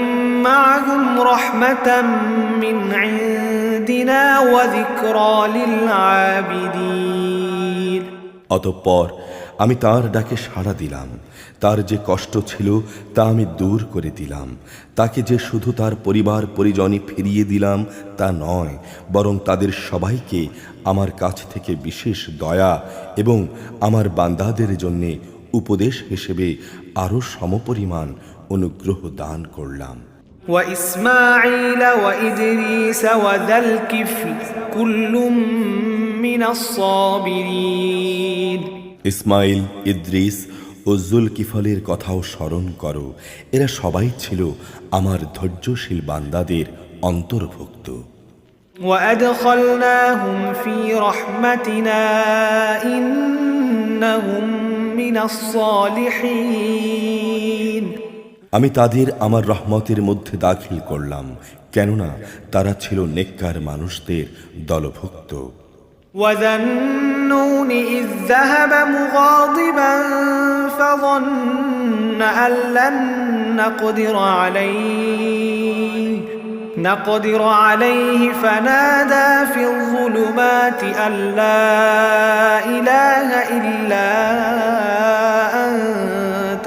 معهم رحمة من عندنا وذكرى للعابدين। অতঃপর আমি তার ডাকে সাড়া দিলাম। তার যে কষ্ট ছিল তা আমি দূর করে দিলাম। তাকে যে শুধু তার পরিবার পরিজনই ফিরিয়ে দিলাম তা নয়, বরং তাদের সবাইকে আমার কাছ থেকে বিশেষ দয়া এবং আমার বান্দাদের জন্য উপদেশ হিসেবে আরো সমপরিমাণ অনুগ্রহ দান করলাম। وإسماعيل وإدريس وذا الكفل كل من الصابرين। ইসমাইল, ইদ্রিস ও জুলকিফলের কথাও স্মরণ করো। এরা সবাই ছিল আমার ধৈর্যশীল বান্দাদের অন্তর্ভুক্ত। وأدخلناهم في رحمتنا إنهم من الصالحين। আমি তাদের আমার রহমতের মধ্যে দাখিল করলাম, কেননা তারা ছিল নেককার মানুষদের দলভুক্ত। وذا النون إذ ذهب مغاضبا فظن أن لن نقدر عليه فنادى في الظلمات أن لا إله إلا أنت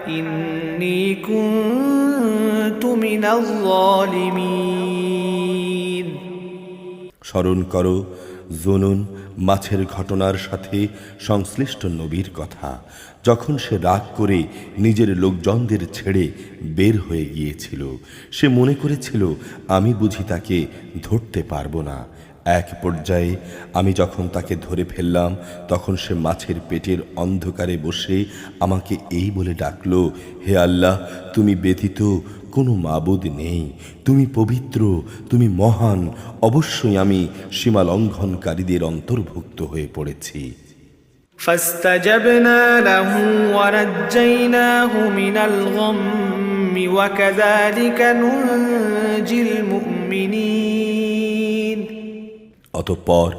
إني كنت من الظالمين স্মরণ করো জুনুন মাছের ঘটনার সাথে সংশ্লিষ্ট নবীর কথা, যখন সে রাগ করে নিজের লোকজনদের ছেড়ে বের হয়ে গিয়েছিল। সে মনে করেছিল আমি বুঝি তাকে ধরতে পারবো না। এক পর্যায়ে আমি যখন তাকে ধরে ফেললাম, তখন সে মাছের পেটের অন্ধকারে বসে আমাকে এই বলে ডাকল, হে আল্লাহ, তুমি ব্যতীত কোনো মাবুদ নেই, তুমি পবিত্র, তুমি মহান। অবশ্যই আমি সীমা লঙ্ঘনকারীদের অন্তর্ভুক্ত হয়ে পড়েছি। فاستجبنا له ونجيناه من الغم وكذلك ننجي المؤمنين অতঃপর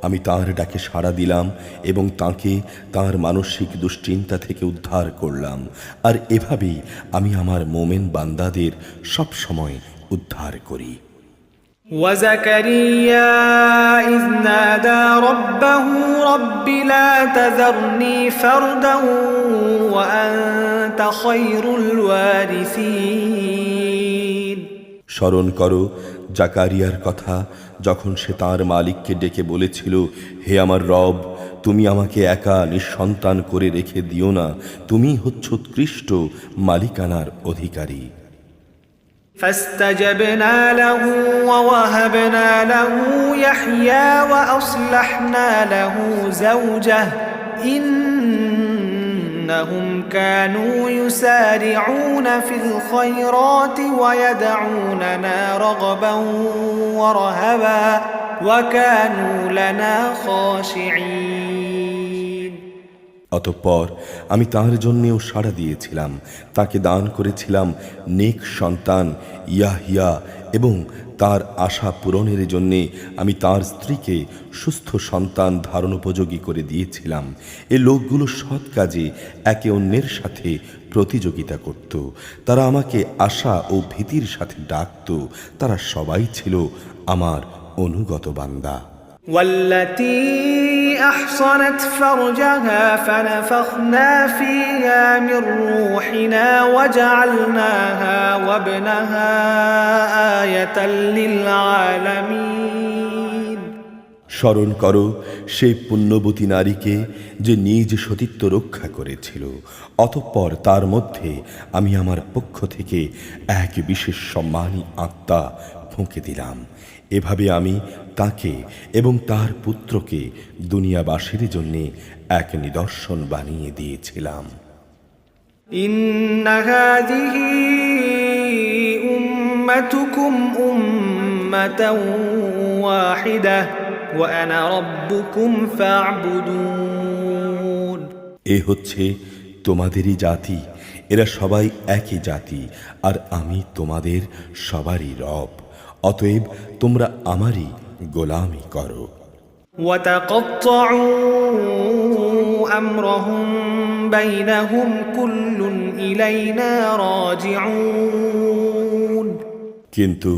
আমি তাঁর ডাকে সাড়া দিলাম এবং তাঁকে তাঁর মানসিক দুশ্চিন্তা থেকে উদ্ধার করলাম। আর এভাবেই আমি আমার মোমেন বান্দাদের সব সময় উদ্ধার করি। وزكريا إذ نادى ربه رب لا تذرني فردا وأنت خير الوارثين স্মরণ করো জাকারিয়ার কথা, যখন সে তাঁর মালিককে ডেকে বলেছিল, হে আমার রব, তুমি আমাকে একা নিঃসন্তান করে রেখে দিও না, তুমি হচ্ছ উৎকৃষ্ট মালিকানার অধিকারী। فاستجبنا له ووهبنا له يحيى وأصلحنا له زوجه إنهم كانوا يسارعون في الخيرات ويدعوننا رغبا ورهبا وكانوا لنا خاشعين অতঃপর আমি তাঁর জন্যেও সাড়া দিয়েছিলাম, তাকে দান করেছিলাম নেক সন্তান ইয়াহিয়া, এবং তার আশা পূরণের জন্যে আমি তার স্ত্রীকে সুস্থ সন্তান ধারণোপযোগী করে দিয়েছিলাম। এ লোকগুলো সৎ কাজে একে অন্যের সাথে প্রতিযোগিতা করত। তারা আমাকে আশা ও ভীতির সাথে ডাকত। তারা সবাই ছিল আমার অনুগত বান্দা। والتي أحصنت فرجها فنفخنا فيها من روحنا وجعلناها وابنها آية للعالمين স্মরণ করো সেই পুণ্যবতী নারীকে যে নিজ সতীত্ব রক্ষা করেছিল, অতঃপর তার মধ্যে আমি আমার পক্ষ থেকে এক বিশেষ সম্মানী আত্মা ফুঁকে দিলাম। এভাবে আমি তাকে এবং তার পুত্রকে দুনিয়াবাসীর জন্য এক নিদর্শন বানিয়ে দিয়েছিলাম। ইন্না হাযিহি উম্মাতুকুম উম্মাতান ওয়াহিদাহ ওয়া আনা রাব্বুকুম ফা'বুদুন। এ হচ্ছে তোমাদেরই জাতি, এরা সবাই একই জাতি, আর আমি তোমাদের সবারই রব, অতএব তোমরা আমারই গোলামি করো। وتقطعوا أمرهم بينهم كل إلينا راجعون কিন্তু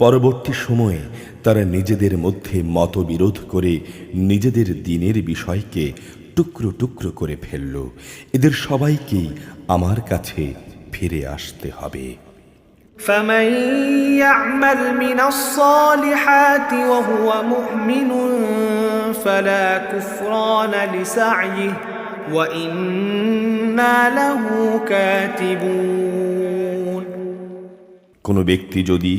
পরবর্তী সময়ে তারা নিজেদের মধ্যে মতবিরোধ করে নিজেদের দ্বীনের বিষয়কে টুকরো টুকরো করে ফেলল। এদের সবাইকেই আমার কাছে ফিরে আসতে হবে। فمن يعمل من الصالحات وهو مؤمن فلا كفران لسعيه وإنا له كاتبون কোনো ব্যক্তি যদি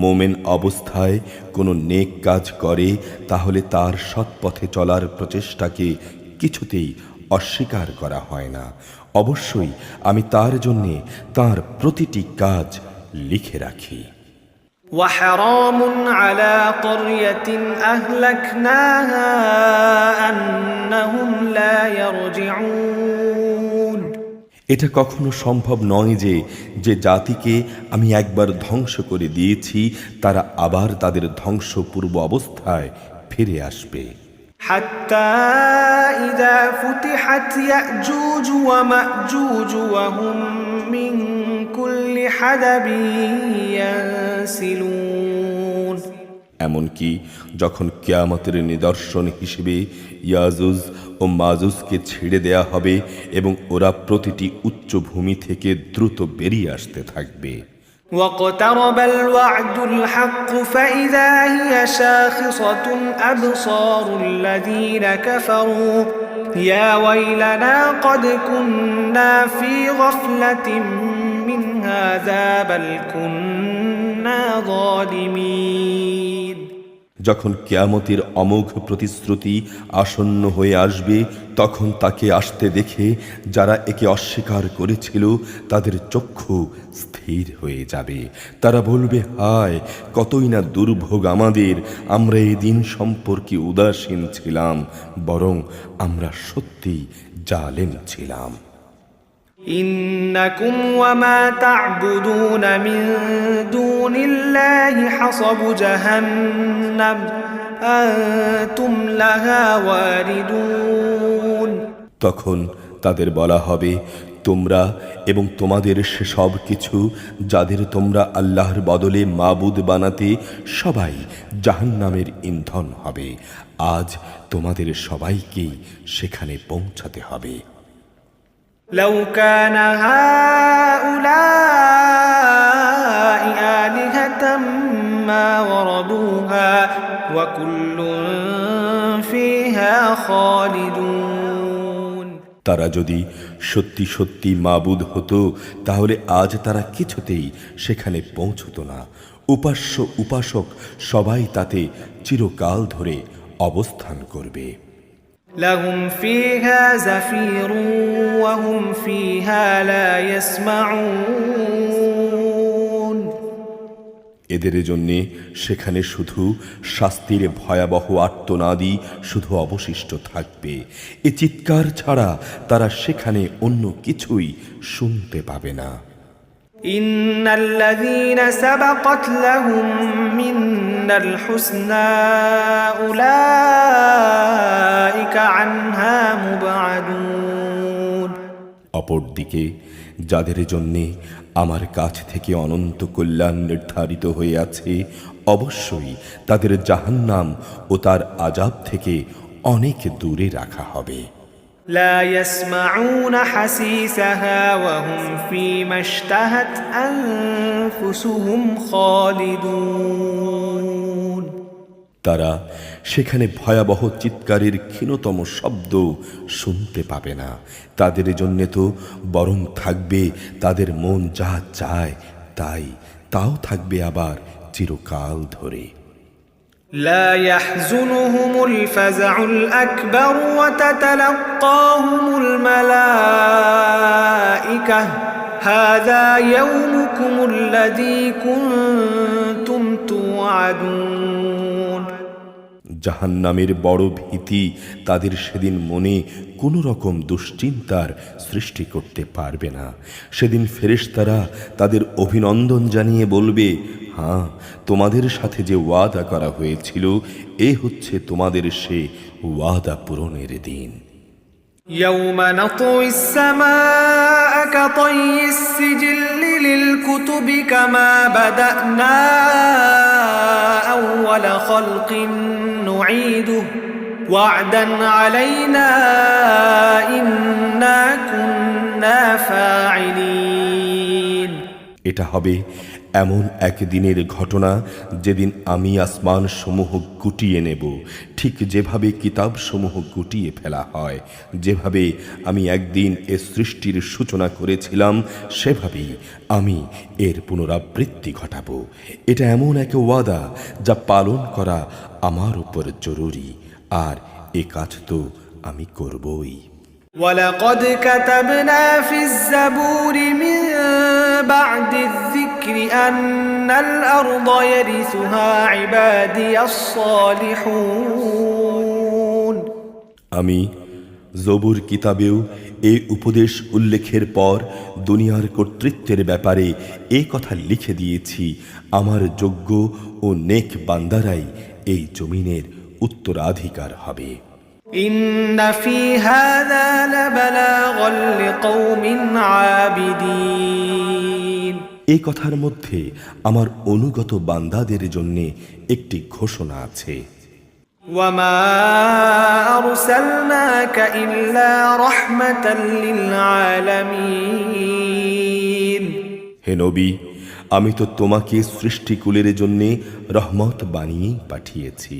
মোমেন অবস্থায় কোনো নেক কাজ করে, তাহলে তার সৎপথে চলার প্রচেষ্টাকে কিছুতেই অস্বীকার করা হয় না। অবশ্যই আমি তার জন্যে তার প্রতিটি কাজ লিখে রাখি। وحرام على قرية أهلكناها أنهم لا يرجعون এটা কখনো সম্ভব নয় যে যে জাতিকে আমি একবার ধ্বংস করে দিয়েছি তারা আবার তাদের ধ্বংসপূর্ব অবস্থায় ফিরে আসবে। حتى إذا فتحت يأجوج ومأجوج وهم من كل حدب ينسلون এমনকি যখন কিয়ামতের নিদর্শন হিসেবে ইয়াজুজ ও মাজুজকে ছেড়ে দেয়া হবে এবং ওরা প্রতিটি উচ্চভূমি থেকে দ্রুত বেরিয়ে আসতে থাকবে। واقترب الوعد الحق فإذا هي شاخصة أبصار الذين كفروا يا ويلنا قد كنا في غفلة من هذا بل كنا ظالمين। যখন কিয়ামতের অমোঘ প্রতিশ্রুতি আসন্ন হয়ে আসবে, তখন তাকে আসতে দেখে যারা একে অস্বীকার করেছিল তাদের চক্ষু স্থির হয়ে যাবে। তারা বলবে, হায় কতই না দুর্ভোগ আমাদের, আমরা এই দিন সম্পর্কে উদাসীন ছিলাম, বরং আমরা সত্যি জালেম ছিলাম। إنكم وما تعبدون من دون الله حصب جهنم أنتم لها واردون। তখন তাদের বলা হবে, তোমরা এবং তোমাদের সেসব কিছু যাদের তোমরা আল্লাহর বদলে মাবুদ বানাতে, সবাই জাহান্নামের ইন্ধন হবে। আজ তোমাদের সবাইকেই সেখানে পৌঁছাতে হবে। لو كان هؤلاء آلهة ما وردوها وكل فيها خالدون। তারা যদি সত্যি সত্যি মাবুদ হতো, তাহলে আজ তারা কিছুতেই সেখানে পৌঁছতো না। উপাস্য উপাসক সবাই তাতে চিরকাল ধরে অবস্থান করবে। لهم فيها زفير وهم فيها لا يسمعون। এদের জন্যে সেখানে শুধু শাস্তির ভয়াবহ আর্তনাদই শুধু অবশিষ্ট থাকবে। এ চিৎকার ছাড়া তারা সেখানে অন্য কিছুই শুনতে পাবে না। إن الذين سبقت لهم منا الحسنى أولئك عنها مبعدون। অপরদিকে যাদের জন্যে আমার কাছ থেকে অনন্ত কল্যাণ নির্ধারিত হয়ে আছে, অবশ্যই তাদের জাহান্নাম ও তার আযাব থেকে অনেক দূরে রাখা হবে। لا يسمعون حسيسها وهم فيما اشتهت أنفسهم خالدون। তারা সেখানে ভয়াবহ চিৎকারের ক্ষীণতম শব্দ শুনতে পাবে না। তাদের জন্যে তো বরং থাকবে তাদের মন যা চায় তাই, তাও থাকবে আবার চিরকাল ধরে। لا يحزنهم الفزع الأكبر وتتلقاهم الملائكة هذا يومكم الذي كنتم توعدون। জাহান্নামের বড় ভীতি তাদের সেদিন মনে কোনো রকম দুশ্চিন্তার সৃষ্টি করতে পারবে না। সেদিন ফেরেশতারা তাদের অভিনন্দন জানিয়ে বলবে, হ্যাঁ, তোমাদের সাথে যে ওয়াদা করা হয়েছিল, এ হচ্ছে তোমাদের সে ওয়াদা পূরণের দিন। يوم نطوي السماء كطي السجل للكتب كما بدأنا أول خلق نعيده وعدا علينا إنا كنا فاعلين। এটা হবে এমন এক দিনের ঘটনা যেদিন আমি আসমান সমূহ গুটিয়ে নেব, ঠিক যেভাবে কিতাব সমূহ গুটিয়ে ফেলা হয়। যেভাবে আমি একদিন এ সৃষ্টির সূচনা করেছিলাম, সেভাবেই আমি এর পুনরাবৃত্তি ঘটাবো। এটা এমন এক ওয়াদা যা পালন করা আমার উপর জরুরি, আর এ কাজ তো আমি করবই। ولقد كتبنا في الزبور من بعد الذكر أن الأرض يرثها عبادي الصالحون। আমি জবুর কিতাবেও এই উপদেশ উল্লেখের পর দুনিয়ার কর্তৃত্বের ব্যাপারে এই কথা লিখে দিয়েছি, আমার যোগ্য ও নেক বান্দারাই এই জমিনের উত্তরাধিকার হবে। إن في هذا لبلاغا لقوم عابدين। এই কথার মধ্যে আমার অনুগত বান্দাদের জন্য একটি ঘোষণা আছে। وما أرسلناك إلا رحمة للعالمين হে নবী, আমি তো তোমাকে সৃষ্টিকুলের জন্য রহমত বানিয়ে পাঠিয়েছি।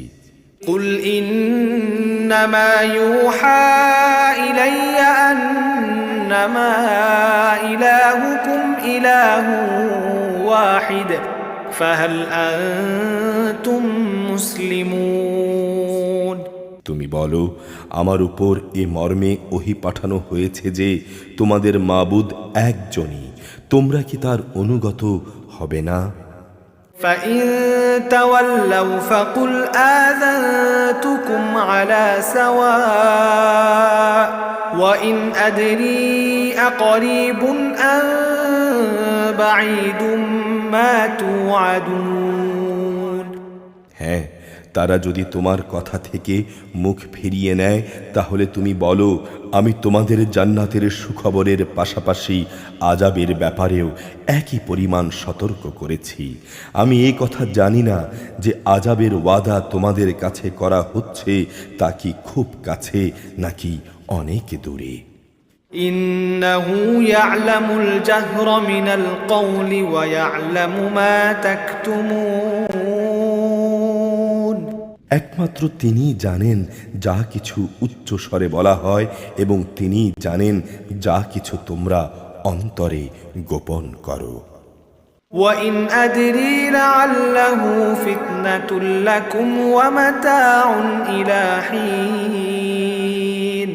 قل إنما يوحى إلي أنما إلهكم إله واحد فهل أنتم مسلمون তুমি বলো, আমার উপর এ মর্মে ওহী পাঠানো হয়েছে যে তোমাদের মাবুদ একজনই, তোমরা কি তার অনুগত হবে না? فإن تولوا فقل آذنتكم على سواء وإن أدري أقريب أم بعيد ما توعدون হ্যাঁ, তারা যদি তোমার কথা থেকে মুখ ফিরিয়ে নেয় তাহলে তুমি বলো, আমি তোমাদের জান্নাতের সুখবরের পাশাপাশি আযাবের ব্যাপারেও একই পরিমাণ সতর্ক করেছি। আমি এই কথা জানি না যে আযাবের ওয়াদা তোমাদের কাছে করা হচ্ছে তা কি খুব কাছে নাকি অনেক দূরে। إنه يعلم الجهر من القول ويعلم ما تكتمون একমাত্র তিনিই জানেন যা কিছু উচ্চ স্বরে বলা হয় এবং তিনিই জানেন যা কিছু তোমরা অন্তরে গোপন করো। وإن أدري لعله فتنة لكم ومتاع إلى حين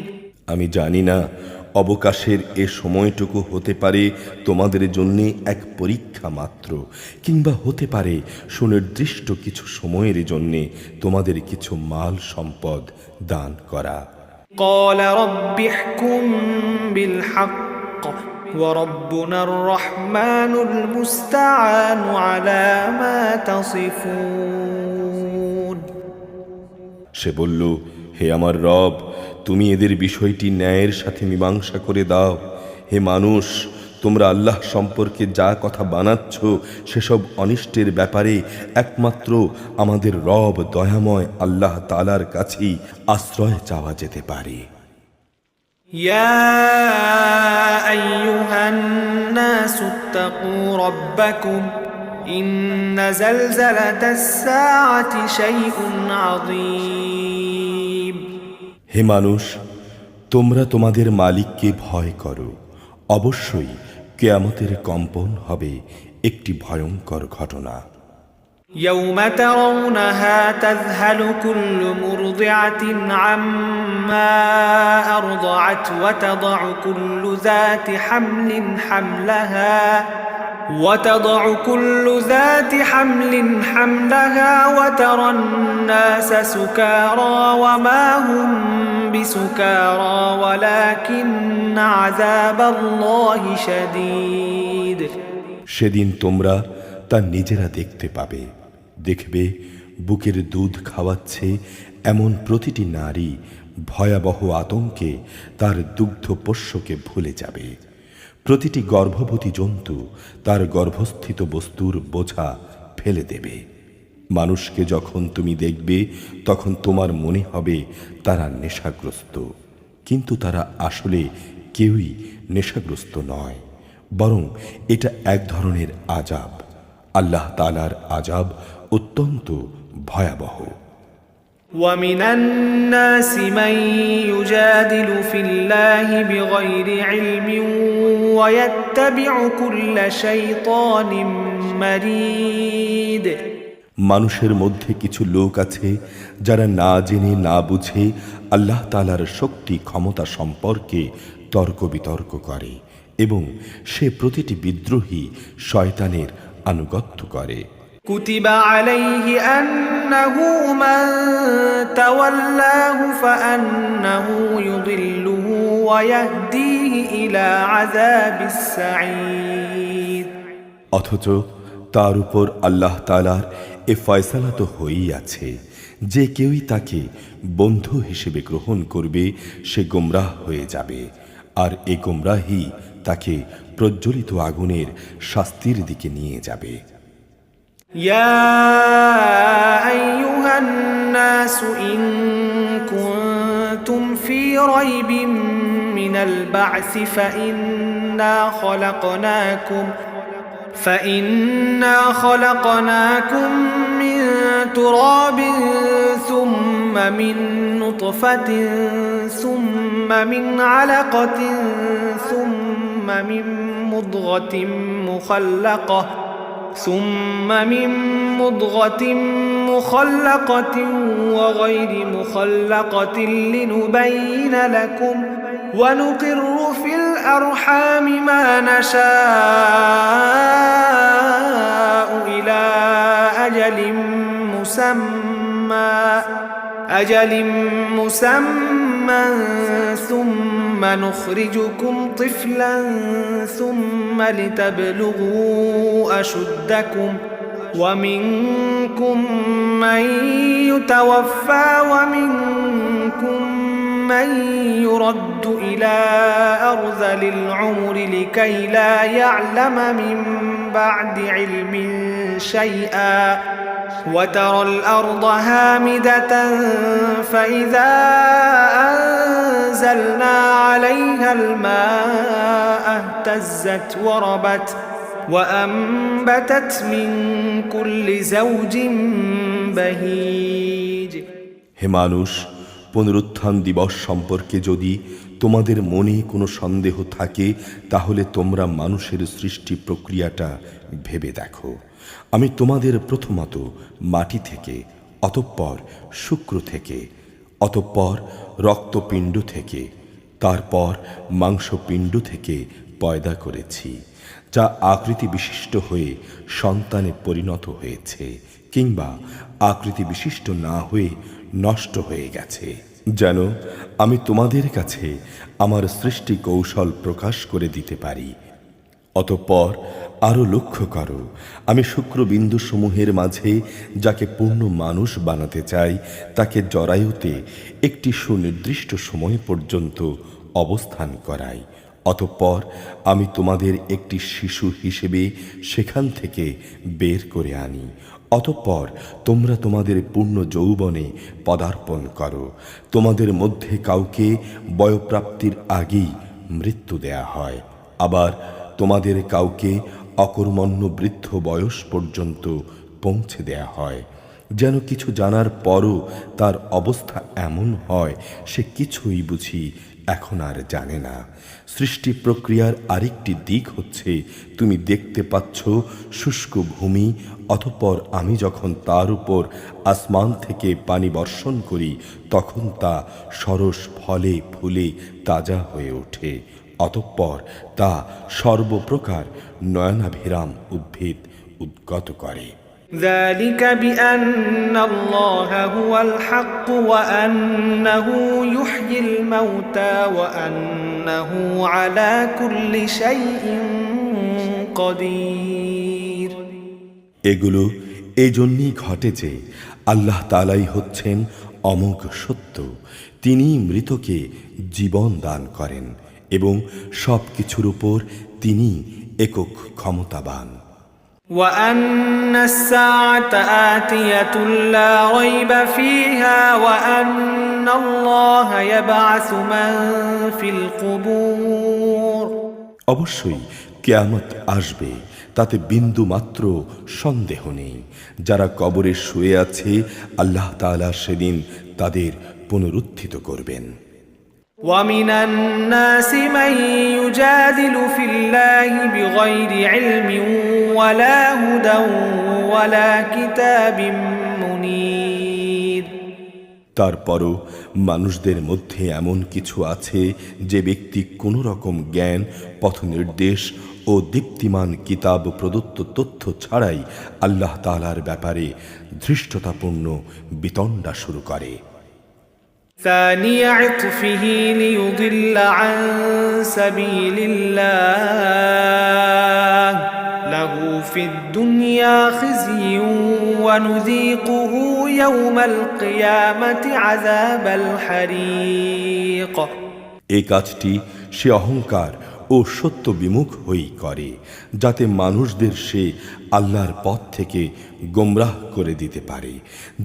আমি জানি না, অবকাশের এ সময়টুকু হতে পারে তোমাদের জন্য এক পরীক্ষা মাত্র, কিংবা হতে পারে সুনির্দিষ্ট কিছু সময়ের জন্য তোমাদের কিছু মাল সম্পদ দান করা। قال رب احكم بالحق وربنا الرحمن المستعان على ما تصفون সে বলল, হে আমার রব, তুমি এদের বিষয়টি ন্যায়ের সাথে মীমাংসা করে দাও। হে মানুষ, তোমরা আল্লাহ সম্পর্কে যা কথা বানাচ্ছ সেসব অনিষ্টের ব্যাপারে একমাত্র আমাদের রব দয়াময় আল্লাহ তাআলার কাছেই আশ্রয় চাওয়া যেতে পারে। يا أيها الناس اتقوا ربكم إن زلزلة الساعة شيء عظيم হে মানুষ, তোমরা তোমাদের মালিককে ভয় করো। অবশ্যই কিয়ামতের কম্পন হবে একটি ভয়ঙ্কর ঘটনা। يوم ترونها تذهل كل مرضعة عما أرضعت وتضع كل ذات حمل حملها وترى الناس سكارى وما هم بسكارى ولكن عذاب الله شديد সেদিন তোমরা তা নিজেরা দেখতে পাবে। দেখবে বুকের দুধ খাওয়াচ্ছে এমন প্রতিটি নারী ভয়াবহ আতঙ্কে তার দুগ্ধ পোষ্যকে ভুলে যাবে। প্রতিটি গর্ভবতী জন্তু তার গর্ভস্থিত বস্তুর বোঝা ফেলে দেবে। মানুষকে যখন তুমি দেখবে তখন তোমার মনে হবে তারা নেশাগ্রস্ত, কিন্তু তারা আসলে কেউই নেশাগ্রস্ত নয়, বরং এটা এক ধরনের আযাব। আল্লাহ তাআলার আযাব অত্যন্ত ভয়াবহ। ومن الناس من يجادل في الله بغير علم ويتبع كل شيطان مريد মানুষের মধ্যে কিছু লোক আছে যারা না জেনে না বুঝে আল্লাহ তাআলার শক্তি ক্ষমতা সম্পর্কে তর্ক বিতর্ক করে এবং সে প্রতিটি বিদ্রোহী শয়তানের আনুগত্য করে। كتب عليه أنه من تولاه فأنه يضله ويهديه إلى عذاب السعير অথচ তার উপর আল্লাহ তাআলার এ ফয়সালা তো হয়েই আছে যে কেউই তাকে বন্ধু হিসেবে গ্রহণ করবে সে গোমরাহ হয়ে যাবে, আর এ গোমরাহী তাকে প্রজ্বলিত আগুনের শাস্তির দিকে নিয়ে যাবে। يا أيها الناس إن كنتم في ريب من البعث فإنا خلقناكم من تراب ثم من نطفة ثم من علقة ثم من مضغة مخلقة وغير مخلقة لنبين لكم ونقر في الأرحام ما نشاء إلى أجل مسمى ثم نخرجكم طفلا ثم لتبلغوا أشدكم ومنكم من يتوفى ومنكم من يرد إلى أرذل العمر لكي لا يعلم من بعد علم شيئا وترى الأرض هامدة فإذا أنزلنا عليها الماء اهتزت وربت وأنبتت من كل زوج بهيج। হে মানুষ, পুনরুত্থান দিবস সম্পর্কে যদি তোমাদের মনে কোনো সন্দেহ থাকে তাহলে তোমরা মানুষের সৃষ্টি প্রক্রিয়াটা ভেবে দেখো। আমি তোমাদের প্রথমত মাটি থেকে, অতঃপর শুক্র থেকে, অতঃপর রক্তপিণ্ড থেকে, তারপর মাংসপিণ্ড থেকে পয়দা করেছি, যা আকৃতি বিশিষ্ট হয়ে সন্তানে পরিণত হয়েছে কিংবা আকৃতি বিশিষ্ট না হয়ে নষ্ট হয়ে গেছে, যেন আমি তোমাদের কাছে আমার সৃষ্টি কৌশল প্রকাশ করে দিতে পারি। অতঃপর আরো লক্ষ্য করো, আমি শুক্রবিন্দু সমূহের মাঝে যাকে পূর্ণ মানুষ বানাতে চাই তাকে জরায়ুতে একটি সুনির্দিষ্ট সময় পর্যন্ত অবস্থান করাই। অতঃপর আমি তোমাদের একটি শিশু হিসেবে সেখান থেকে বের করে আনি। অতঃপর তোমরা তোমাদের পূর্ণ যৌবনে পদার্পণ করো। তোমাদের মধ্যে কাউকে বয়ঃপ্রাপ্তির আগেই মৃত্যু দেয়া হয়, আবার তোমাদের কাউকে অকর্মণ্য বৃদ্ধ বয়স পর্যন্ত পৌঁছে দেয়া হয়, যেন কিছু জানার পরও তার অবস্থা এমন হয় সে কিছুই বুঝি এখন আর জানে না। সৃষ্টি প্রক্রিয়ার আরেকটি দিক হচ্ছে, তুমি দেখতে পাচ্ছ শুষ্ক ভূমি, অতঃপর আমি যখন তার উপর আসমান থেকে পানি বর্ষণ করি তখন তা সরস ফলে ফুলে তাজা হয়ে ওঠে। অতঃপর তা সর্বপ্রকার নয়নাভিরাম উদ্ভিদ উদ্গত করে। ذلك بأن الله هو الحق وأنه يحيي الموتى وأنه على كل شيء قدير। এগুলো এজন্যই ঘটে যে আল্লাহ তাআলাই হচ্ছেন অমোঘ সত্য, তিনি মৃতকে জীবন দান করেন এবং সব কিছুর উপর তিনি একক ক্ষমতাবান। وأن الساعة آتية لا ريب فيها وأن الله يبعث من في القبور। অবশ্যই কিয়ামত আসবে, তাতে বিন্দু মাত্র সন্দেহ নেই। যারা কবরে শুয়ে আছে আল্লাহ তাআলা সেদিন তাদের পুনরুত্থিত করবেন। ومن الناس من يجادل في الله بغير علم ولا هدى ولا كتاب منير। তারপরও মানুষদের মধ্যে এমন কিছু আছে যে ব্যক্তি কোনো রকম জ্ঞান, পথ নির্দেশ ও দীপ্তিমান কিতাব প্রদত্ত তথ্য ছাড়াই আল্লাহ তাআলার ব্যাপারে ধৃষ্টতাপূর্ণ বিতণ্ডা শুরু করে। ثاني عطفه ليضل عن سبيل الله له في الدنيا خزي ونذيقه يوم القيامة عذاب الحريق। এই কাজটি সে অহংকার ও সত্য বিমুখ হয়েই করে, যাতে মানুষদের সে আল্লাহর পথ থেকে গোমরাহ করে দিতে পারে।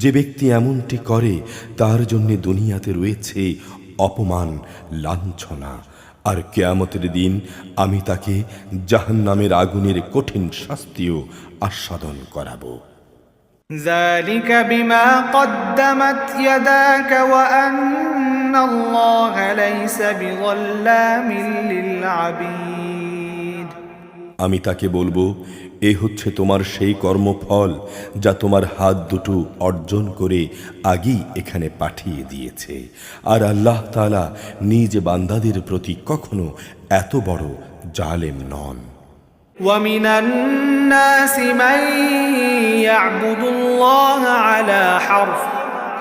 যে ব্যক্তি এমনটি করে তার জন্য দুনিয়াতে রয়েছে অপমান, লাঞ্ছনা, আর কিয়ামতের দিন আমি তাকে জাহান্নামের আগুনের কঠিন শাস্তিও আস্বাদন করাবো। ذلك بما قدمت يداك وأن الله ليس بظلام للعبيد। আমি তাকে বলবো, এ হচ্ছে তোমার সেই কর্মফল যা তোমার হাত দুটো অর্জন করে আগেই এখানে পাঠিয়ে দিয়েছে। আর আল্লাহ তাআলা নিজ বান্দাদের প্রতি কখনো এত বড় জালেম নন। ومن الناس من يعبد الله على حرف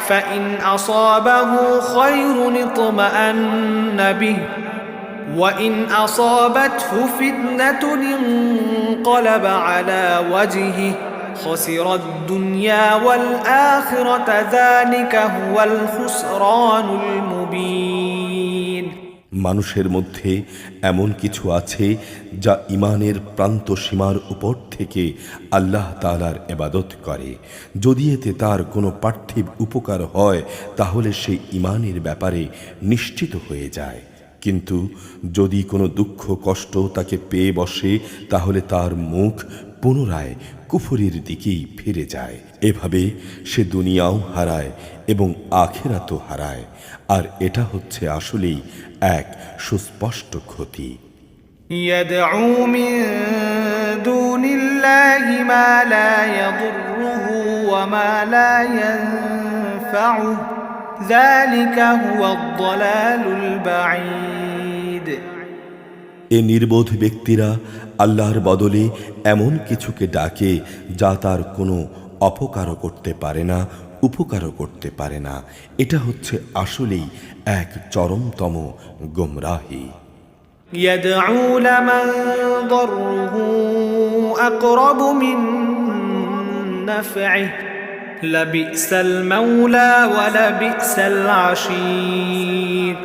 فإن أصابه خير اطمأن به وإن أصابته فتنة انقلب على وجهه خسر الدنيا والآخرة ذلك هو الخسران المبين। মানুষের মধ্যে এমন কিছু আছে যা ইমানের প্রান্ত সীমার উপর থেকে আল্লাহ তাআলার ইবাদত করে। যদি এতে তার কোনো পার্থিব উপকার হয় তাহলে সে ইমানের ব্যাপারে নিশ্চিত হয়ে যায়, কিন্তু যদি কোনো দুঃখ কষ্ট তাকে পেয়ে বসে তাহলে তার মুখ পুনরায় কুফরির দিকেই ফিরে যায়। এভাবে সে দুনিয়াও হারায় এবং আখিরাতও হারায়, আর এটা হচ্ছে আসলেই এক সুস্পষ্ট ক্ষতি। يدعو من دون الله ما لا يضره وما لا ينفعه ذلك هو الضلال البعيد। এ নির্বোধ ব্যক্তিরা আল্লাহর বদলে এমন কিছুকে ডাকে যা তার কোনো অপকারও করতে পারে না, উপকারও করতে পারে না। এটা হচ্ছে আসলেই এক চরমতম গোমরাহি। يدعو لمن ضره أقرب من نفعه لبئس المولى ولبئس العشير।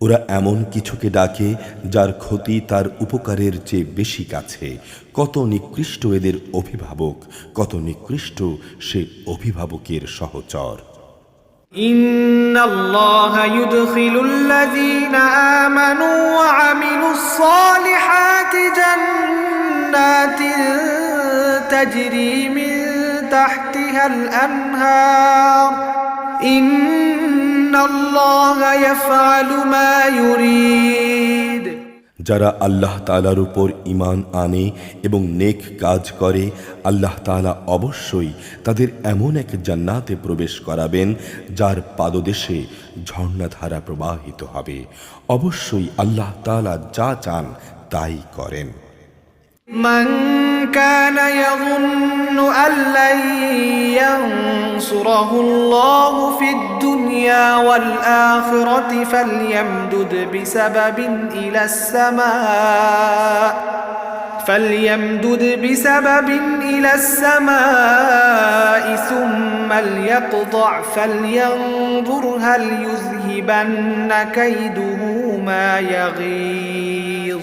ওরা এমন কিছুকে ডাকে যার ক্ষতি তার উপকারের চেয়ে বেশি কাছে। কত নিকৃষ্ট এদের অভিভাবক, কত নিকৃষ্ট সে অভিভাবকের সহচর। إن الله يدخل الذين آمنوا وعملوا الصالحات جنات تجري من تحتها الأنهار إن الله يفعل ما يريد। যারা আল্লাহ তাআলার উপর ঈমান আনে এবং নেক কাজ করে, আল্লাহ তাআলা অবশ্যই তাদের এমন এক জান্নাতে প্রবেশ করাবেন যার পাদদেশে ঝর্ণাধারা প্রবাহিত হবে। অবশ্যই আল্লাহ তাআলা যা চান তাই করেন। من كان يظن أن لن ينصره الله في الدنيا والآخرة فليمدد بسبب إلى السماء ثم ليقطع فلينظر هل يذهبن كيده ما يغيظ।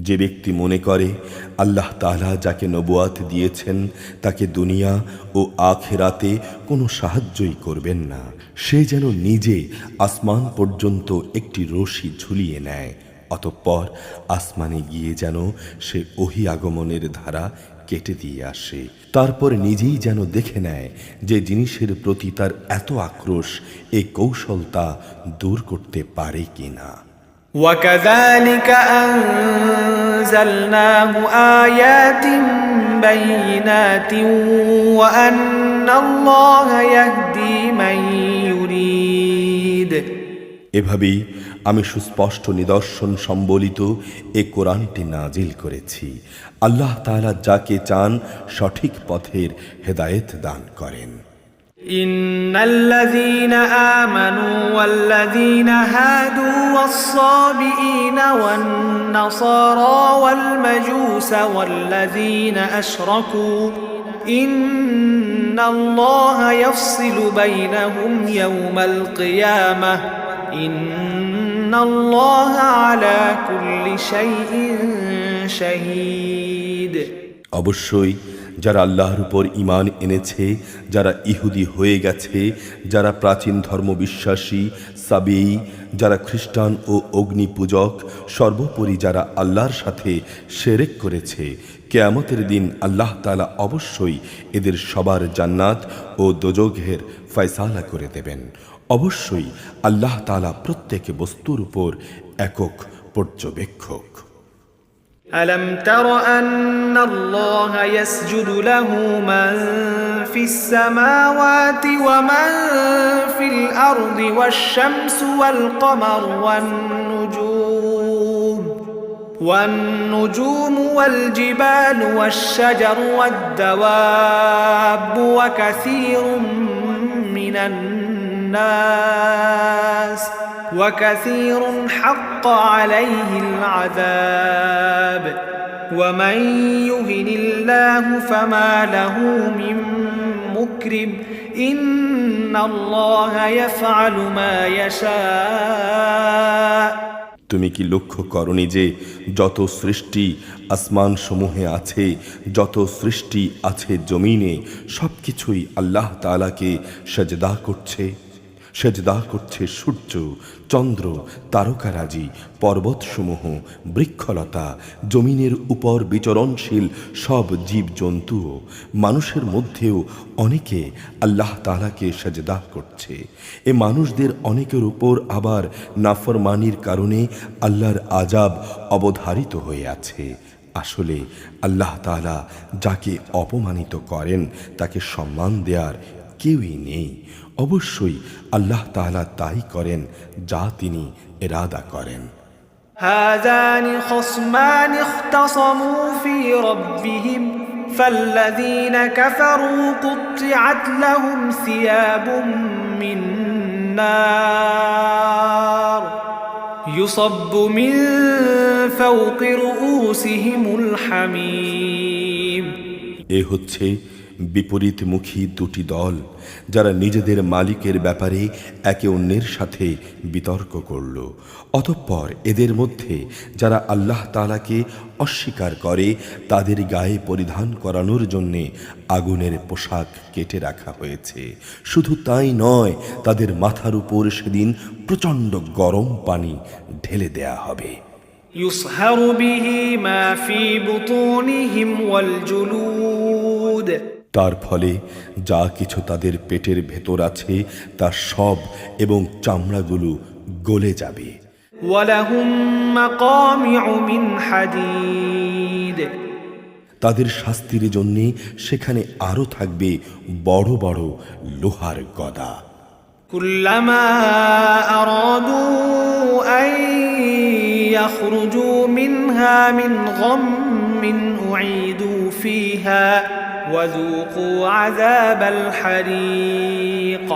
যে ব্যক্তি মনে করে আল্লাহ তাআলা যাকে নবুয়াত দিয়েছেন তাকে দুনিয়া ও আখিরাতে কোনো সাহায্যই করবেন না, সে যেন নিজে আসমান পর্যন্ত একটি রশি ঝুলিয়ে নেয়, অতঃপর আসমানে গিয়ে যেন সে ওহী আগমনের ধারা কেটে দিয়ে আসে। তারপর নিজেই যেন দেখে নেয় যে জিনিসের প্রতি তার এত আক্রোশ এই কৌশল তা দূর করতে পারে কিনা। وكذلك أنزلناه آيات بينات وأن الله يهدي من يريد। এভাবেই আমি সুস্পষ্ট নিদর্শন সম্বলিত এ কোরআনটি নাজিল করেছি। আল্লাহ তাআলা যাকে চান সঠিক পথের হেদায়েত দান করেন। إن الذين آمنوا والذين هادوا والصابئين والنصارى والمجوس والذين أشركوا إن الله يفصل بينهم يوم القيامة إن الله على كل شيء شهيد অবশ্যই যারা আল্লাহর উপর ঈমান এনেছে, যারা ইহুদি হয়ে গেছে, যারা প্রাচীন ধর্ম বিশ্বাসী, সাবেঈ, যারা খ্রিস্টান ও অগ্নি পূজক, সর্বোপরি যারা আল্লাহর সাথে শিরক করেছে, কিয়ামতের দিন আল্লাহ তাআলা অবশ্যই এদের সবার জান্নাত ও দোজখের ফয়সালা করে দেবেন। অবশ্যই আল্লাহ তাআলা প্রত্যেক বস্তুর উপর একক পর্যবেক্ষক। ألم تر أن الله يسجد له من في السماوات ومن في الأرض والشمس والقمر والنجوم والجبال والشجر والدواب وكثير من الناس وكثير حق عليه العذاب ومن يهن الله فما له من مكرم إن الله يفعل ما يشاء তুমি কি লক্ষ্য করনি যে যত সৃষ্টি আসমান সমূহে আছে, যত সৃষ্টি আছে জমিনে, সবকিছুই আল্লাহ তাআলাকে সেজদা করছে। সেজদা করছে সূর্য, চন্দ্র, তারকারাজি, পর্বতসমূহ, বৃক্ষলতা, জমিনের উপর বিচরণশীল সব জীবজন্তুও, মানুষের মধ্যেও অনেকে আল্লাহ তাআলাকে সেজদা করছে। এ মানুষদের অনেকের উপর আবার নাফরমানির কারণে আল্লাহর আযাব অবধারিত হয়ে আছে। আসলে আল্লাহ তাআলা যাকে অপমানিত করেন তাকে সম্মান দেওয়ার কেউই নেই। অবশ্যই আল্লাহ তাআলা তাই করেন যা তিনি ইরাদা করেন। هذان خصمان اختصموا في ربهم فالذين كفروا قطعت لهم ثياب من نار يصب من فوق رؤوسهم الحميم এ হচ্ছে বিপরীতমুখী দুটি দল, যারা নিজেদের মালিকের ব্যাপারে একে অন্যের সাথে বিতর্ক করল। অতঃপর এদের মধ্যে যারা আল্লাহ তাআলাকে অস্বীকার করে তাদের গায়ে পরিধান করানোর জন্যে আগুনের পোশাক কেটে রাখা হয়েছে। শুধু তাই নয়, তাদের মাথার উপর সেদিন প্রচণ্ড গরম পানি ঢেলে দেয়া হবে। يصهر به ما في بطونهم والجلود তার ফলে যা কিছু তাদের পেটের ভেতর আছে তা সব এবং চামড়াগুলো গলে যাবে। ولهم مقامع من حديد তাদের শাস্তির জন্য সেখানে আরো থাকবে বড় বড় লোহার গদা। كلما أرادوا أن يخرجوا منها من غم أعيدوا فيها وذوقوا عذاب الحريق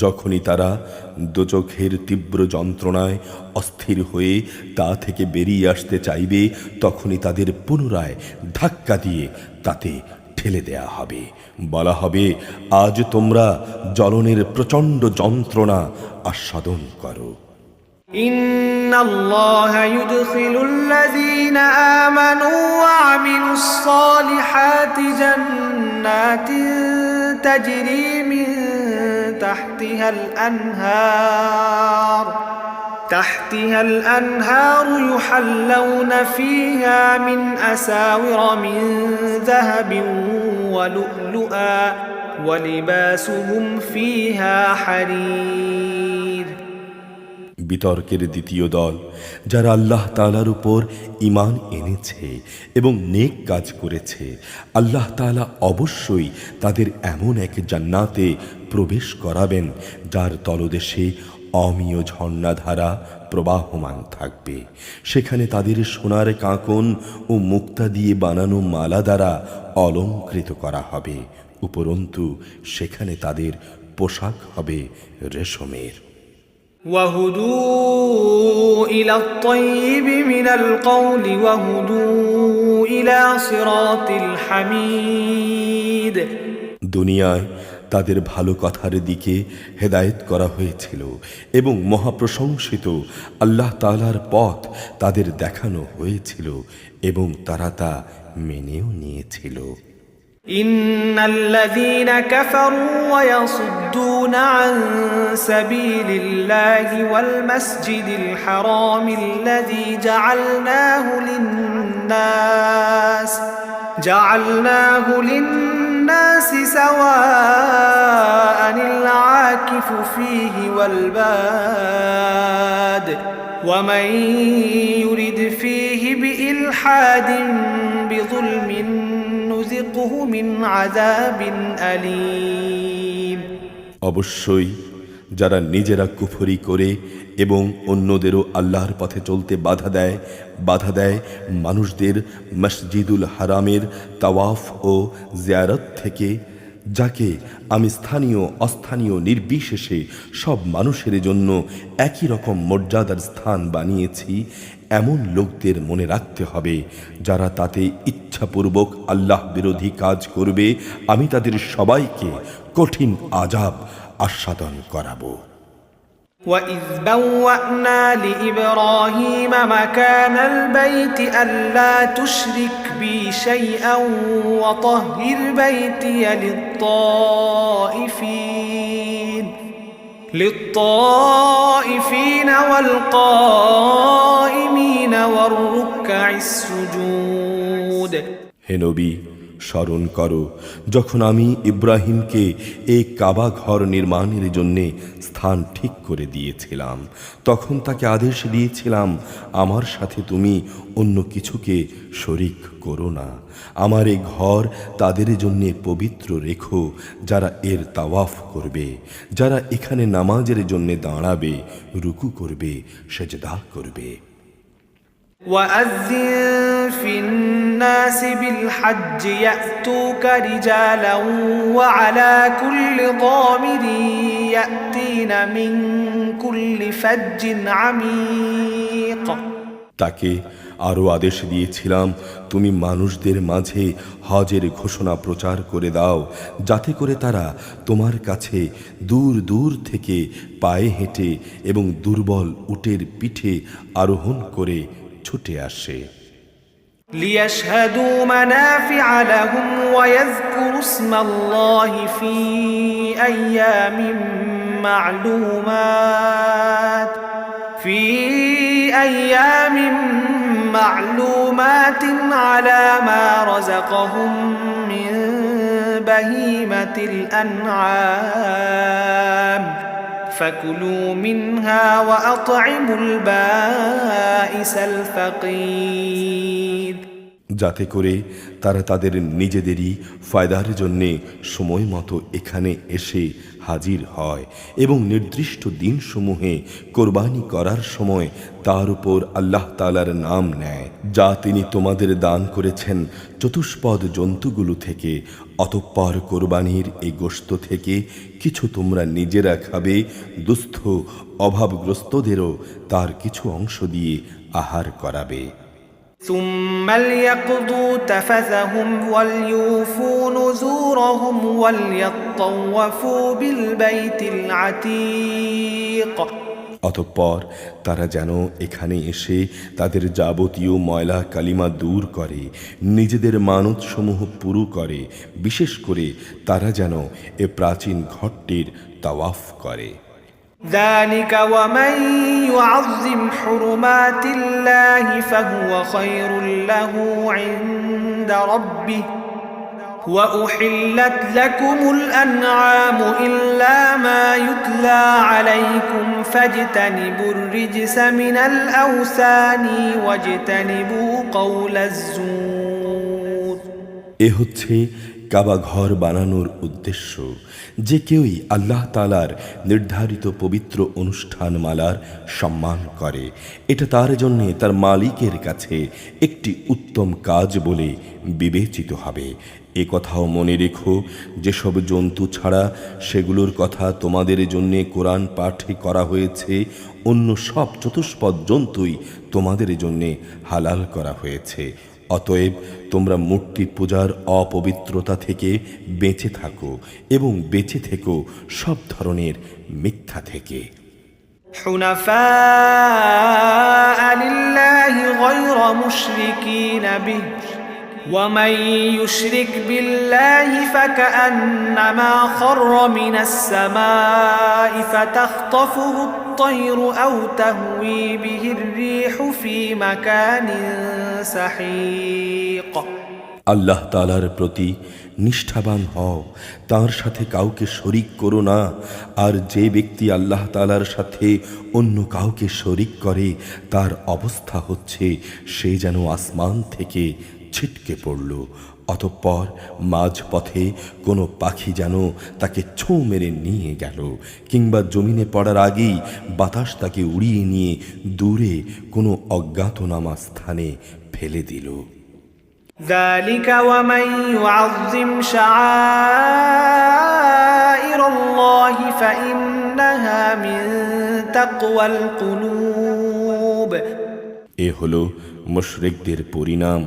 যখনই তারা দোজখের তীব্র যন্ত্রণায় অস্থির হয়ে তা থেকে বেরিয়ে আসতে চাইবে, তখনই তাদের পুনরায় ধাক্কা দিয়ে তাতে ঠেলে দেয়া হবে। বলা হবে, আজ তোমরা জ্বলনের প্রচণ্ড যন্ত্রণা আস্বাদন করো। إن الله يدخل الذين آمنوا وعملوا الصالحات جنات تجري من تحتها الأنهار يحلون فيها من أساور من ذهب ولؤلؤا ولباسهم فيها حرير বিতর্কের দ্বিতীয় দল যারা আল্লাহ তাআলার উপর ঈমান এনেছে এবং নেক কাজ করেছে, আল্লাহ তাআলা অবশ্যই তাদের এমন এক জান্নাতে প্রবেশ করাবেন যার তলদেশে অমিয় ঝর্ণাধারা প্রবাহমান থাকবে। সেখানে তাদের সোনার কাঁকন ও মুক্তা দিয়ে বানানো মালা দ্বারা অলংকৃত করা হবে। উপরন্তু সেখানে তাদের পোশাক হবে রেশমের। وهدوا إلى الطيب من القول وهدوا إلى صراط الحميد দুনিয়ায় তাদের ভালো কথার দিকে হেদায়েত করা হয়েছিল এবং মহাপ্রশংসিত আল্লাহ তাআলার পথ তাদের দেখানো হয়েছিল এবং তারা তা মেনেও নিয়েছিল। ইন্নাল্লাযীনা কাফারু ওয়া ইয়াসুদ্দুনা আন সাবিলিল্লাহি ওয়াল মাসজিদিল হারামিল্লাযী জাআলনাহু লিন-নাসি সাওয়াআনিল আকিফু ফীহি ওয়াল বাদ ওয়া মান ইউরিদ ফীহি বিইলহাদিন বিযুলমিন নুযিকহু মিন আযাবিন আলীম। অবশ্যই যারা নিজেরা কুফরি করে এবং অন্যদেরও আল্লাহর পথে চলতে বাধা দেয় মানুষদের মসজিদুল হারামের তাওয়াফ ও জিয়ারত থেকে, যাকে আমি স্থানীয় অস্থানীয় নির্বিশেষে সব মানুষের জন্য একই রকম মর্যাদার স্থান বানিয়েছি, এমন লোকদের মনে রাখতে হবে যারা তাতে ইচ্ছাপূর্বক আল্লাহ বিরোধী কাজ করবে, আমি তাদের সবাইকে কঠিন আযাব আস্বাদন করাবো। وَإِذْ بَوَّأْنَا لِإِبْرَاهِيمَ مَكَانَ الْبَيْتِ أَلَّا تُشْرِكْ بِي شَيْئًا وَطَهِّرْ بَيْتِيَ لِلطَّائِفِينَ وَالْقَائِمِينَ وَالرُّكَّعِ السُّجُودِ। হে নবী, স্মরণ করো যখন আমি ইব্রাহিমকে এই কাবা ঘর নির্মাণের জন্যে স্থান ঠিক করে দিয়েছিলাম, তখন তাকে আদেশ দিয়েছিলাম, আমার সাথে তুমি অন্য কিছুকে শরিক করো না। আমার এই ঘর তাদের জন্য পবিত্র রেখো যারা এর তাওয়াফ করবে, যারা এখানে নামাজের জন্য দাঁড়াবে, রুকু করবে, সেজদা করবে। وَأَذِّن فِي النَّاسِ بِالْحَجِّ يَأْتُوكَ رِجَالًا وَعَلَى كُلِّ ضَامِرٍ يَأْتِينَ مِنْ كُلِّ فَجٍّ عَمِيقٍ। তাকে আরও আদেশ দিয়েছিলাম, তুমি মানুষদের মাঝে হজের ঘোষণা প্রচার করে দাও, যাতে করে তারা তোমার কাছে দূর দূর থেকে পায়ে হেঁটে এবং দুর্বল উটের পিঠে আরোহণ করে ছুটে আসে। لِيَشْهَدُوا مَنَافِعَ لَهُمْ وَيَذْكُرُوا اسْمَ اللَّهِ فِي أَيَّامٍ مَّعْلُومَاتٍ عَلَى مَا رَزَقَهُم مِّن بَهِيمَةِ الْأَنْعَامِ فَكُلُوا مِنْهَا وَأَطْعِمُوا الْبَائِسَ الْفَقِيرَ। যাতে করে তারা তাদের নিজেদেরই ফায়দার জন্যে সময় মতো এখানে এসে হাজির হয় এবং নির্দিষ্ট দিনসমূহে কোরবানি করার সময় তার উপর আল্লাহ তাআলার নাম নেয়, যা তিনি তোমাদের দান করেছেন চতুষ্পদ জন্তুগুলো থেকে। অতঃপর কোরবানির এই গোশত থেকে কিছু তোমরা নিজেরা খাবে, দুস্থ অভাবগ্রস্তদেরও তার কিছু অংশ দিয়ে আহার করাবে। ثُمَّ لْيَقْضُوا تَفَثَهُمْ وَلْيُوفُوا نُذُورَهُمْ وَلْيَطَّوَّفُوا بِالْبَيْتِ الْعَتِيقِ। অতঃপর তারা যেন এখানে এসে তাদের যাবতীয় ময়লা কালিমা দূর করে, নিজেদের মানতসমূহ পুরো করে, বিশেষ করে তারা যেন এ প্রাচীন ঘরটির তাওয়াফ করে। ذَلِكَ وَمَن يُعَظِّمْ حُرُمَاتِ اللَّهِ فَهُوَ خَيْرٌ لَّهُ عِندَ رَبِّهِ وَأُحِلَّتْ لَكُمُ الْأَنْعَامُ إِلَّا مَا يُتْلَى عَلَيْكُمْ فَاجْتَنِبُوا الرِّجْسَ مِنَ الْأَوْثَانِ وَاجْتَنِبُوا قَوْلَ الزُّورِ। এ হচ্ছে কাবা ঘর বানানোর উদ্দেশ্য, যে কেউই আল্লাহ তাআলার নির্ধারিত পবিত্র অনুষ্ঠানমালার সম্মান করে, এটা তার জন্যে তার মালিকের কাছে একটি উত্তম কাজ বলে বিবেচিত হবে। এ কথাও মনে রেখো, যেসব জন্তু ছাড়া সেগুলোর কথা তোমাদের জন্যে কোরআন পাঠ করা হয়েছে, অন্য সব চতুষ্পদ জন্তুই তোমাদের জন্যে হালাল করা হয়েছে। অতএব তোমরা মূর্তি পূজার অপবিত্রতা থেকে বেঁচে থাকো এবং বেঁচে থেকো সব ধরনের মিথ্যা থেকে। حنفاء لله غير مشركين به ومن يشرك بالله فكأنما خر من السماء فتخطفه الطير أو تهوي به الريح في مكان سحيق। আল্লাহ তাআলার প্রতি নিষ্ঠাবান হও, তার সাথে কাউকে শরিক করো না। আর যে ব্যক্তি আল্লাহ তাআলার সাথে অন্য কাউকে শরিক করে তার অবস্থা হচ্ছে সে যেন আসমান থেকে ছিটকে পড়ল, অতঃপর মাঝপথে কোনো পাখি যেন তাকে ছোঁ মেরে নিয়ে গেল, কিংবা জমিনে পড়ার আগেই বাতাস তাকে উড়িয়ে নিয়ে দূরে কোনো অজ্ঞাতনামা স্থানে ফেলে দিল। ذلك ومن يعظم شعائر الله فإنها من تقوى القلوب। এ হলো মুশরিকদের পরিণাম।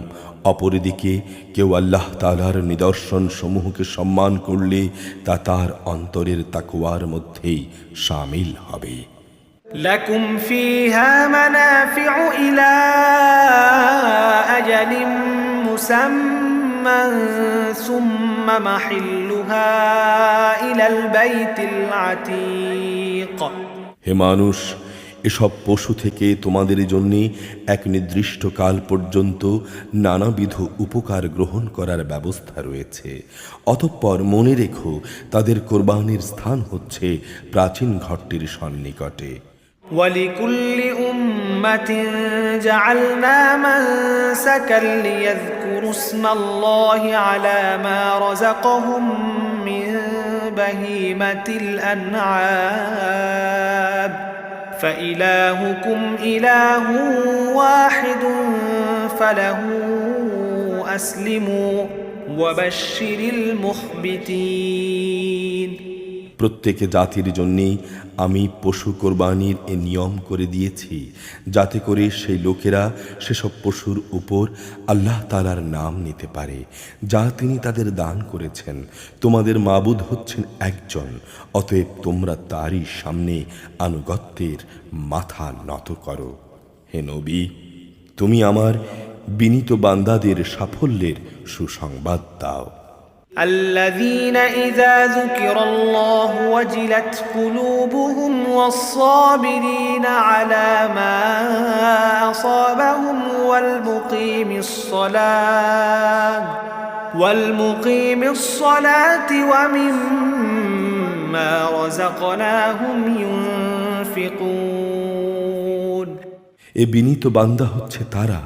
অপরদিকে কেউ আল্লাহ তাআলার নিদর্শন সমূহকে সম্মান করলে তা তার অন্তরের তাকওয়ার মধ্যেই শামিল হবে। لكم فيها منافع إلى أجل مسمى ثم محلها إلى البيت العتيق। হে মানুষ, এসব পশু থেকে তোমাদের জন্য এক নির্দিষ্ট কাল পর্যন্ত নানাবিধ উপকার গ্রহণ করার ব্যবস্থা রয়েছে। অতঃপর মনে রেখো তাদের কোরবানির স্থান হচ্ছে প্রাচীন ঘরটির সন্নিকটে। ولكل أمة جعلنا منسكا ليذكروا اسم الله على ما رزقهم من بهيمة الأنعام فإلهكم إله واحد فله أسلموا وبشر المخبتين। প্রত্যেক জাতির জন্যেই আমি পশু কোরবানির এ নিয়ম করে দিয়েছি, যাতে করে সেই লোকেরা সেসব পশুর উপর আল্লাহ তাআলার নাম নিতে পারে যা তিনি তাদের দান করেছেন। তোমাদের মাবুদ হচ্ছেন একজন, অতএব তোমরা তারই সামনে আনুগত্যের মাথা নত করো। হে নবী, তুমি আমার বিনীত বান্দাদের সাফল্যের সুসংবাদ দাও। الذين إذا ذكر الله وجلت قلوبهم والصابرين على ما أصابهم والمقيم الصلاة ومما رزقناهم ينفقون। এ বিনীত বান্দা হচ্ছে তারা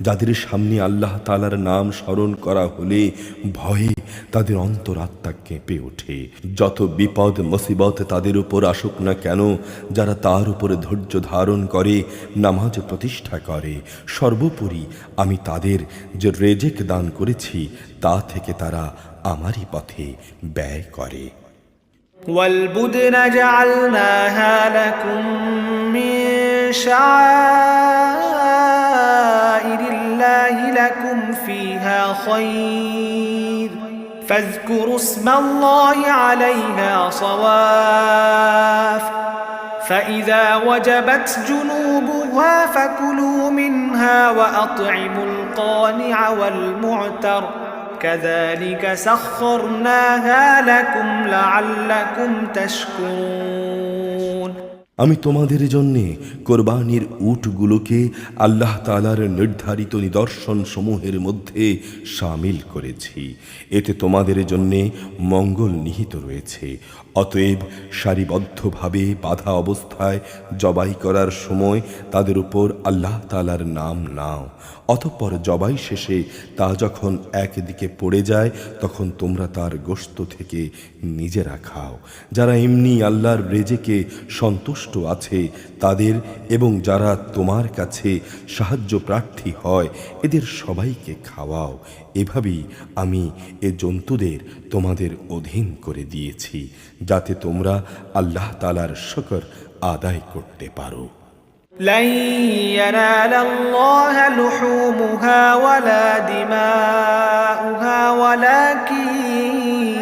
যাদের সামনে আল্লাহ তাআলার নাম স্মরণ করা হলে ভয়ে তাদের অন্তরাত্মা কেঁপে ওঠে। যত বিপদ মুসিবত তাদের উপর আসুক না কেন, যারা তার উপরে ধৈর্য ধারণ করে, নামাজ প্রতিষ্ঠা করে, সর্বোপরি আমি তাদের যে রেজেক দান করেছি তা থেকে তারা আমারই পথে ব্যয় করে। والبدن جعلناها لكم من شعائر الله لكم فيها خير فاذكروا اسم الله عليها صواف فإذا وجبت جنوبها فكلوا منها وأطعموا القانع والمعتر كذلك سخرناها لكم لعلكم تشكرون। আমি তোমাদের জন্যে কোরবানির উটগুলোকে আল্লাহ তাআলার নির্ধারিত নিদর্শন সমূহের মধ্যে শামিল করেছি, এতে তোমাদের জন্যে মঙ্গল নিহিত রয়েছে। অতএব সারিবদ্ধভাবে বাধা অবস্থায় জবাই করার সময় তাদের উপর আল্লাহ তাআলার নাম নাও। অতঃপর জবাই শেষে তা যখন একদিকে পড়ে যায় তখন তোমরা তার গোশত থেকে নিজেরা খাও। যারা এমনি আল্লাহর রেজেকে সন্তুষ্ট আছে তাদের এবং যারা তোমার কাছে সাহায্য প্রার্থী হয় এদের সবাইকে খাওয়াও। এভাবেই আমি এ জন্তুদের তোমাদের অধীন করে দিয়েছি যাতে তোমরা আল্লাহ তাআলার শুকর আদায় করতে পারো। لن ينال الله لحومها ولا دماؤها ولكن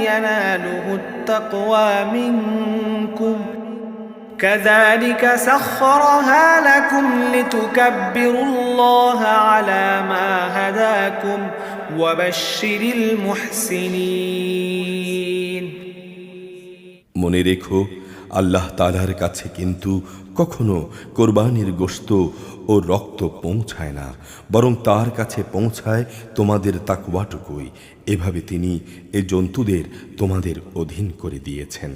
يناله التقوى منكم كذلك سخرها لكم لتكبروا الله على ما هداكم وبشر المحسنين মনে রেখো, আল্লাহ তাআলার কাছে কিন্তু কখনো কোরবানির গোশত ও রক্ত পৌঁছায় না, বরং তার কাছে পৌঁছায় তোমাদের তাকওয়াটুকুই। এভাবে তিনি এ জন্তুদের তোমাদের অধীন করে দিয়েছেন,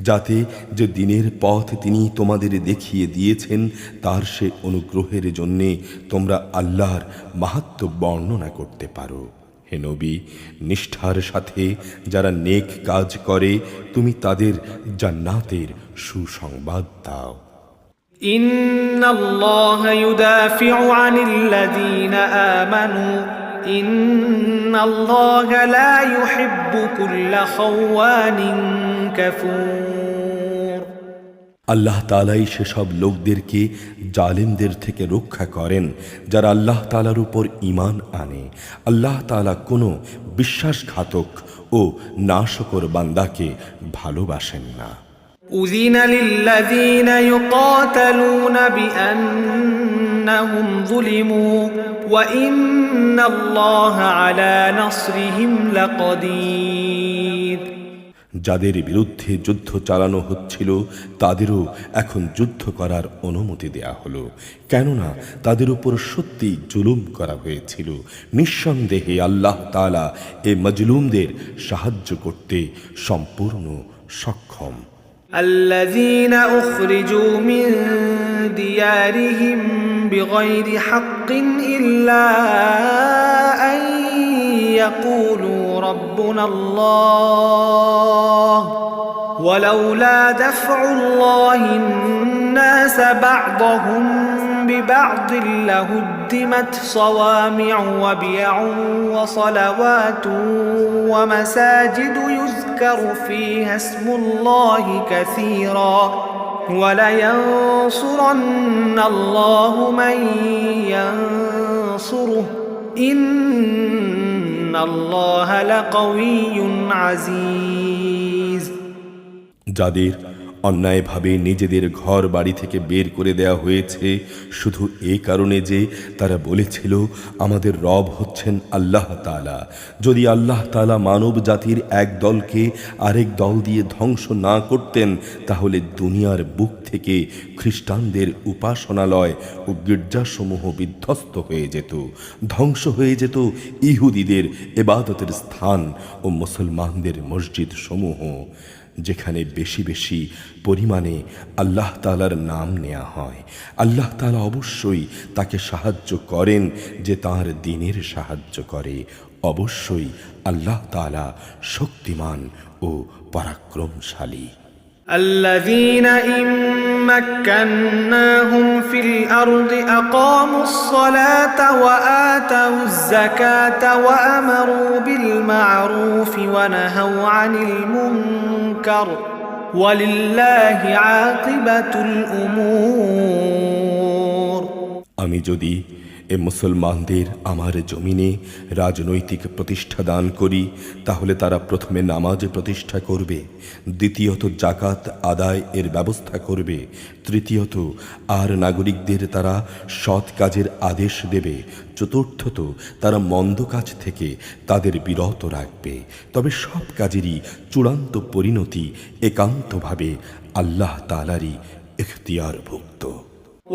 যাতে যে দিনের পথ তিনি তোমাদের দেখিয়ে দিয়েছেন তার সে অনুগ্রহের জন্যে তোমরা আল্লাহর মাহাত্ম্য বর্ণনা করতে পারো। হে নবী, নিষ্ঠার সাথে যারা নেক কাজ করে তুমি তাদের জান্নাতের সুসংবাদ দাও। ইন্নাল্লাহ ইউদাফিউ আনিল্লাযীনা আমানু ইন্নাল্লাহ লা ইউহিব্বু কুল্লা খাওয়ানিন কাফুর। আল্লাহ তাআলাই সেসব লোকদেরকে জালেমদের থেকে রক্ষা করেন যারা আল্লাহ তাআলার উপর ঈমান আনে। আল্লাহ তাআলা কোনো বিশ্বাসঘাতক ও নাশকর বান্দাকে ভালোবাসেন না। أذن للذين يقاتلون بأنهم ظلموا وإن الله على نصرهم لقدير। যাদের বিরুদ্ধে যুদ্ধ চালানো হচ্ছিল তাদেরও এখন যুদ্ধ করার অনুমতি দেয়া হলো, কেননা তাদের উপর সত্যি জুলুম করা হয়েছিল। নিঃসন্দেহে আল্লাহ তাআলা এ মজলুমদের সাহায্য করতে সম্পূর্ণ সক্ষম। الذين أخرجوا من ديارهم بغير حق إلا أن يقولوا ربنا الله ولولا دفع الله الناس بعضهم ببعض لهدمت صوامع وبيع وصلوات ومساجد يذكر فيها اسم الله كثيرا ولينصرن الله من ينصره إن الله لقوي عزيز। যাদের অন্যায়ভাবে নিজেদের ঘর বাড়ি থেকে বের করে দেয়া হয়েছে শুধু এই কারণে যে তারা বলেছিল আমাদের রব হচ্ছেন আল্লাহ তাআলা, যদি আল্লাহ তাআলা মানব জাতির এক দলকে আরেক দল দিয়ে ধ্বংস না করতেন তাহলে দুনিয়ার বুক থেকে খ্রিস্টানদের উপাসনালয় ও গির্জাসমূহ বিধ্বস্ত হয়ে যেত, ধ্বংস হয়ে যেত ইহুদিদের ইবাদতের স্থান ও মুসলমানদের মসজিদ সমূহ, যেখানে বেশি বেশি পরিমাণে আল্লাহ তাআলার নাম নেওয়া হয়। আল্লাহ তাআলা অবশ্যই তাকে সাহায্য করেন যে তাঁর দ্বীনের সাহায্য করে। অবশ্যই আল্লাহ তাআলা শক্তিমান ও পরাক্রমশালী। الذين إن مكناهم في الأرض أقاموا الصلاة وآتوا الزكاة وأمروا بالمعروف ونهوا عن المنكر ولله عاقبة الأمور। আমি যদি এ মুসলমানদের আমার জমিনে রাজনৈতিক প্রতিষ্ঠা দান করি তাহলে তারা প্রথমে নামাজ প্রতিষ্ঠা করবে, দ্বিতীয়ত জাকাত আদায় এর ব্যবস্থা করবে, তৃতীয়ত আর নাগরিকদের তারা সৎ কাজের আদেশ দেবে, চতুর্থত তারা মন্দ কাজ থেকে তাদের বিরত রাখবে। তবে সব কাজেরই চূড়ান্ত পরিণতি একান্তভাবে আল্লাহ তাআলারই ইখতিয়ারভুক্ত।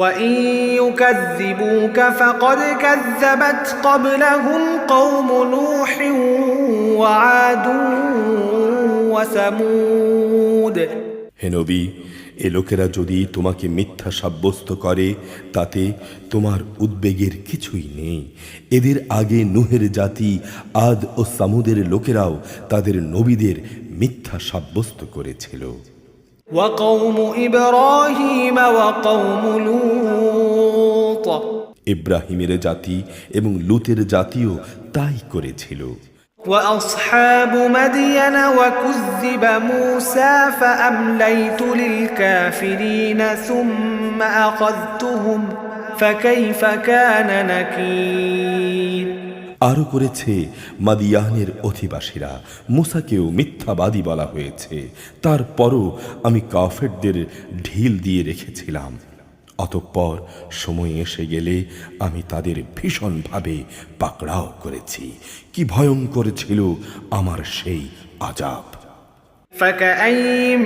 وَإِن يُكَذِّبُوكَ فَقَدْ كَذَّبَتْ قَبْلَهُمْ قَوْمُ نُوحٍ وَعَادٌ وَثَمُودَ। হে নবী, এ লোকেরা যদি তোমাকে মিথ্যা সাব্যস্ত করে তাতে তোমার উদ্বেগের কিছুই নেই। এদের আগে নূহের জাতি আদ ও সামুদের লোকেরাও তাদের নবীদের মিথ্যা সাব্যস্ত করেছিল। وقوم إبراهيم وقوم لوط। ইব্রাহিমের জাতি এবং লুতের জাতিও তাই করেছিল। وأصحاب مدين وكذب موسى فأمليت للكافرين ثم ثم أخذتهم فكيف كان نكير আরও করেছে মাদিয়ানের অধিবাসীরা, মুসাকেও মিথ্যাবাদী বলা হয়েছে, তারপরও আমি কাফেরদের ঢিল দিয়ে রেখেছিলাম। অতঃপর সময় এসে গেলে আমি তাদের ভীষণভাবে পাকড়াও করেছি। কি ভয়ঙ্কর ছিল আমার সেই আযাব। فكأين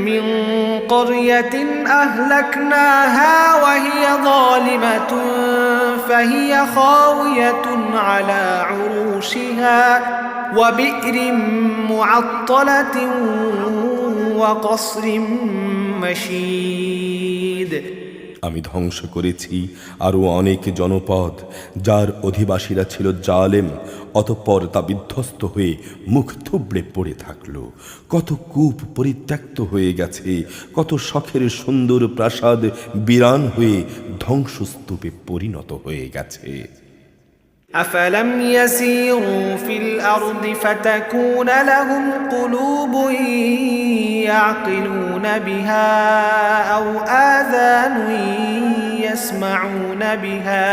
من قرية أهلكناها وهي ظالمة فهي خاوية على عروشها وبئر معطلة وقصر مشيد আমি ধ্বংস করেছি আরও অনেক জনপদ যার অধিবাসীরা ছিল জালেম, অতঃপর তা বিধ্বস্ত হয়ে মুখ থুবড়ে পড়ে থাকল। কত কূপ পরিত্যক্ত হয়ে গেছে, কত শখের সুন্দর প্রাসাদ বিরান হয়ে ধ্বংসস্তূপে পরিণত হয়ে গেছে। أفلم يسيروا في الأرض فتكون لهم قلوب يعقلون بها أو آذان يسمعون بها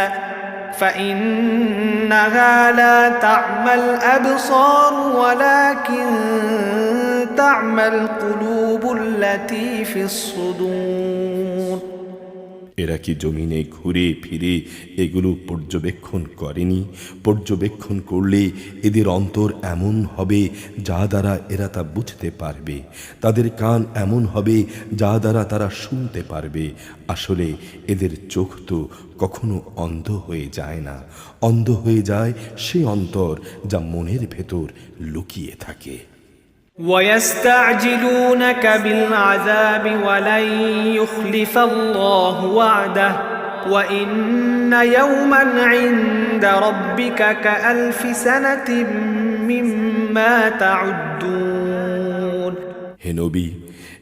فإنها لا تعمى الأبصار ولكن تعمى القلوب التي في الصدور এরা কি জমিনে ঘুরে ফিরে এগুলো পর্যবেক্ষণ করেনি? পর্যবেক্ষণ করলে এদের অন্তর এমন হবে যা দ্বারা এরা তা বুঝতে পারবে, তাদের কান এমন হবে যা দ্বারা তারা শুনতে পারবে। আসলে এদের চোখ তো কখনো অন্ধ হয়ে যায় না, অন্ধ হয়ে যায় সে অন্তর যা মনের ভেতর লুকিয়ে থাকে। ويستعجلونك بالعذاب ولن يخلف الله وعده وإن يوما عند ربك كألف سنة مما تعدون হে নবী,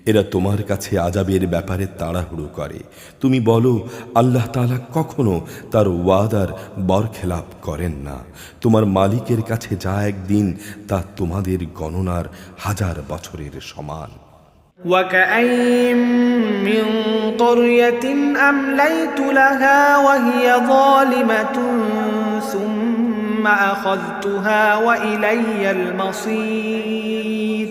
এরা তোমার কাছে আযাবের ব্যাপারে তাড়াহুড়ো করে। তুমি বলো, আল্লাহ তাআলা কখনো তার ওয়াদার বরখেলাপ করেন না। তোমার মালিকের কাছে যা একদিন তা তোমাদের গণনার 1000 বছরের সমান। وكأين من قرية أمليت لها وهي ظالمة ثم أخذتها وإلي المصير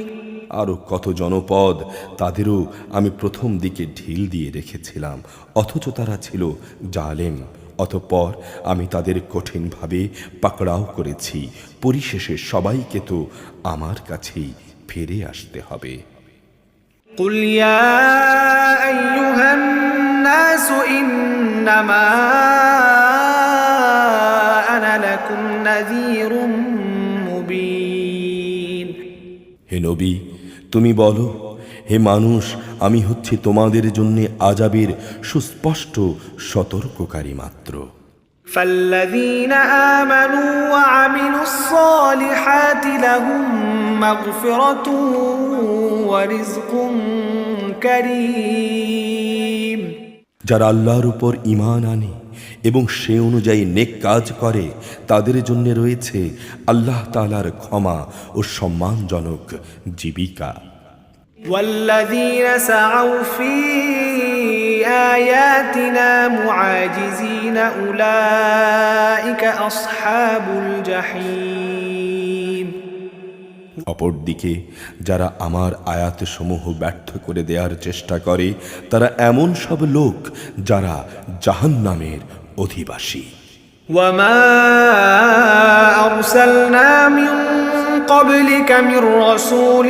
আরও কত জনপদ তাদেরও আমি প্রথম দিকে ঢিল দিয়ে রেখেছিলাম, অথচ তারা ছিল জালেম। অতঃপর আমি তাদের কঠিনভাবে পাকড়াও করেছি। পরিশেষে সবাইকে তো আমার কাছেই ফিরে আসতে হবে। قل يا أيها الناس إنما أنا لكم نذير مبين হে নবী, তুমি বলো, হে মানুষ, আমি হচ্ছি তোমাদের জন্য আযাবের সুস্পষ্ট সতর্ককারী মাত্র। فالذين آمنوا وعملوا الصالحات لهم مغفرة ورزق كريم যারা আল্লাহর উপর ঈমান আনে এবং সে অনুযায়ী নেক কাজ করে তাদের জন্য রয়েছে আল্লাহ তাআলার ক্ষমা ও সম্মানজনক জীবিকা। والذين سعوا في آياتنا معاجزين أولئك أصحاب الجحيم অপরদিকে যারা আমার আয়াতসমূহ ব্যর্থ করে দেওয়ার চেষ্টা করে তারা এমন সব লোক যারা জাহান্নামের অধিবাসী। وما أرسلنا من قبلك من رسول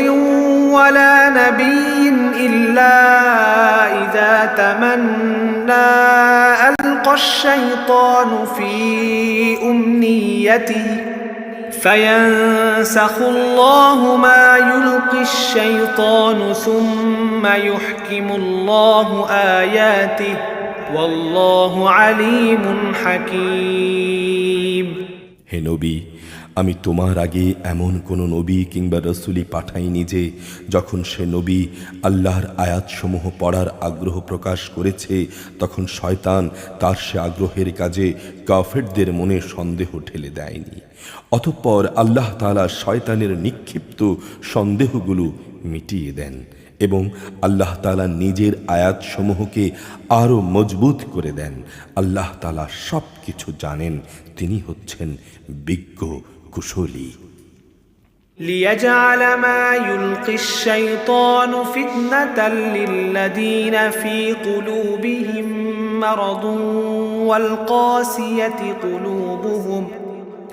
ولا نبي إلا إذا تمنى ألقى الشيطان في أمنيته فينسخ الله ما يلقي الشيطان ثم يحكم الله آياته والله عليم حكيم হে নবী, আমি তোমার আগে এমন কোনো নবী কিংবা রসুলি পাঠাইনি যে যখন সে নবী আল্লাহর আয়াতসমূহ পড়ার আগ্রহ প্রকাশ করেছে তখন শয়তান তার সে আগ্রহের কাজে কাফেরদের মনে সন্দেহ ঠেলে দেয়নি। অতঃপর আল্লাহ তাআলা শয়তানের নিক্ষিপ্ত সন্দেহগুলো মিটিয়ে দেন এবং আল্লাহ তাআলা নিজের আয়াতসমূহকে আরও মজবুত করে দেন। আল্লাহ তাআলা সব কিছু জানেন, তিনি হচ্ছেন বিজ্ঞ কুশলী। ليجعل ما يلقي الشيطان فتنة للذين في قلوبهم مرض والقاسية قلوبهم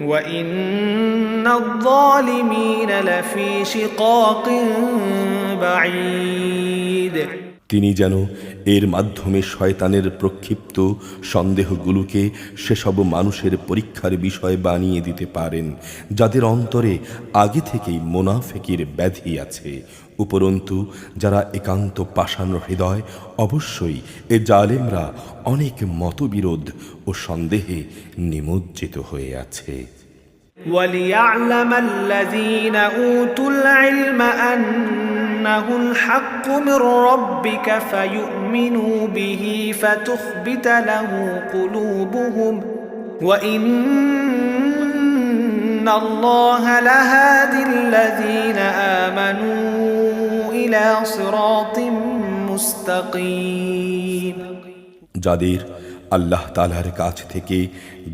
وإن الظالمين لفي شقاق بعيد। তিনি যেন এর মাধ্যমে শয়তানের প্রক্ষিপ্ত সন্দেহগুলোকে সেসব মানুষের পরীক্ষার বিষয় বানিয়ে দিতে পারেন যাদের অন্তরে আগে থেকেই মুনাফিকের ব্যাধি আছে। উপরন্তু যারা একান্ত পাষাণ হৃদয়, অবশ্যই এ জালেমরা অনেক মতবিরোধ ও সন্দেহে নিমজ্জিত হয়ে আছে। وليعلم الذين أوتوا العلم أنه الحق من ربك فيؤمنوا به فتخبت له قلوبهم وإن الله لهادي الذين آمنوا إلى صراط مستقيم। যাদের আল্লাহ তাআলার কাছ থেকে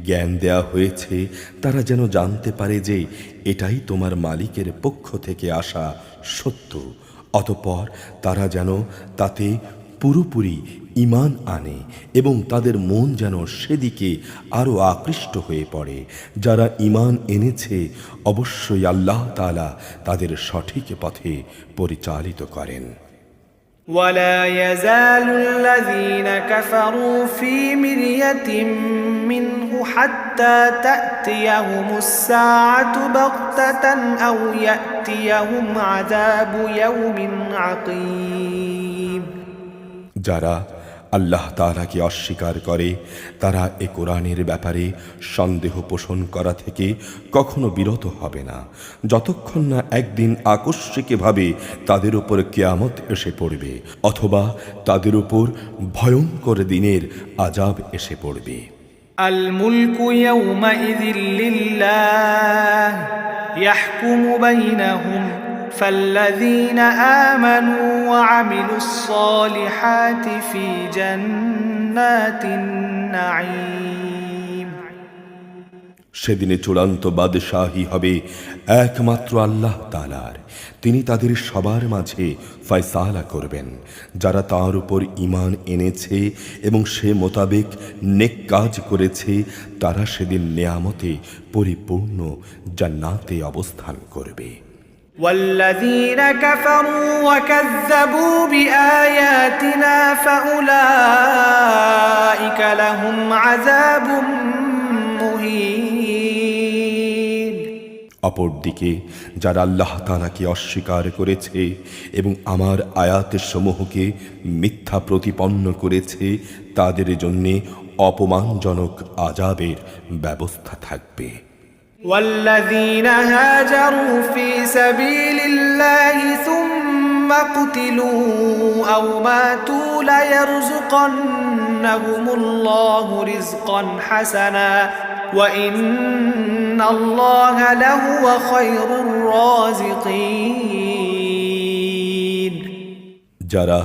জ্ঞান দেয়া হয়েছে তারা যেন জানতে পারে যে এটাই তোমার মালিকের পক্ষ থেকে আসা সত্য, অতঃপর তারা যেন তাতে পুরোপুরি ঈমান আনে এবং তাদের মন যেন সেদিকে আরও আকৃষ্ট হয়ে পড়ে। যারা ঈমান এনেছে অবশ্যই আল্লাহ তাআলা তাদের সঠিক পথে পরিচালিত করেন। ولا يزال الذين كفروا في مرية منه حتى تأتيهم الساعة بغتة أو يأتيهم عذاب يوم عقيم। যারা আল্লাহ তাআলাকে অস্বীকার করে তারা এ কোরআনের ব্যাপারে সন্দেহ পোষণ করা থেকে কখনো বিরত হবে না, যতক্ষণ না একদিন আকস্মিকভাবে তাদের উপর কিয়ামত এসে পড়বে অথবা তাদের উপর ভয়ঙ্কর দিনের আযাব এসে পড়বে। আল মুলকু ইয়াউমাইযিল লিল্লাহ ইয়াহকুমু বাইনাহুম فالذين آمنوا وعملوا الصالحات في جنات النعيم। সেদিনে চূড়ান্ত বাদশাহী হবে একমাত্র আল্লাহ তাআলার। তিনি তাদের সবার মাঝে ফয়সালা করবেন। যারা তার উপর ঈমান এনেছে এবং সে মোতাবেক নেক কাজ করেছে তারা সেদিন নেয়ামতে পরিপূর্ণ জান্নাতে অবস্থান করবে। والذين كفروا وكذبوا بآياتنا فأولئك لهم عذاب مهين। অপরদিকে যারা আল্লাহ তাআলাকে অস্বীকার করেছে এবং আমার আয়াতের সমূহকে মিথ্যা প্রতিপন্ন করেছে তাদের জন্যে অপমানজনক আযাবের ব্যবস্থা থাকবে। والذين هاجروا في سبيل الله ثم قتلوا أو ماتوا ليرزقنهم الله رزقا حسنا وإن الله لهو خير الرازقين। যারা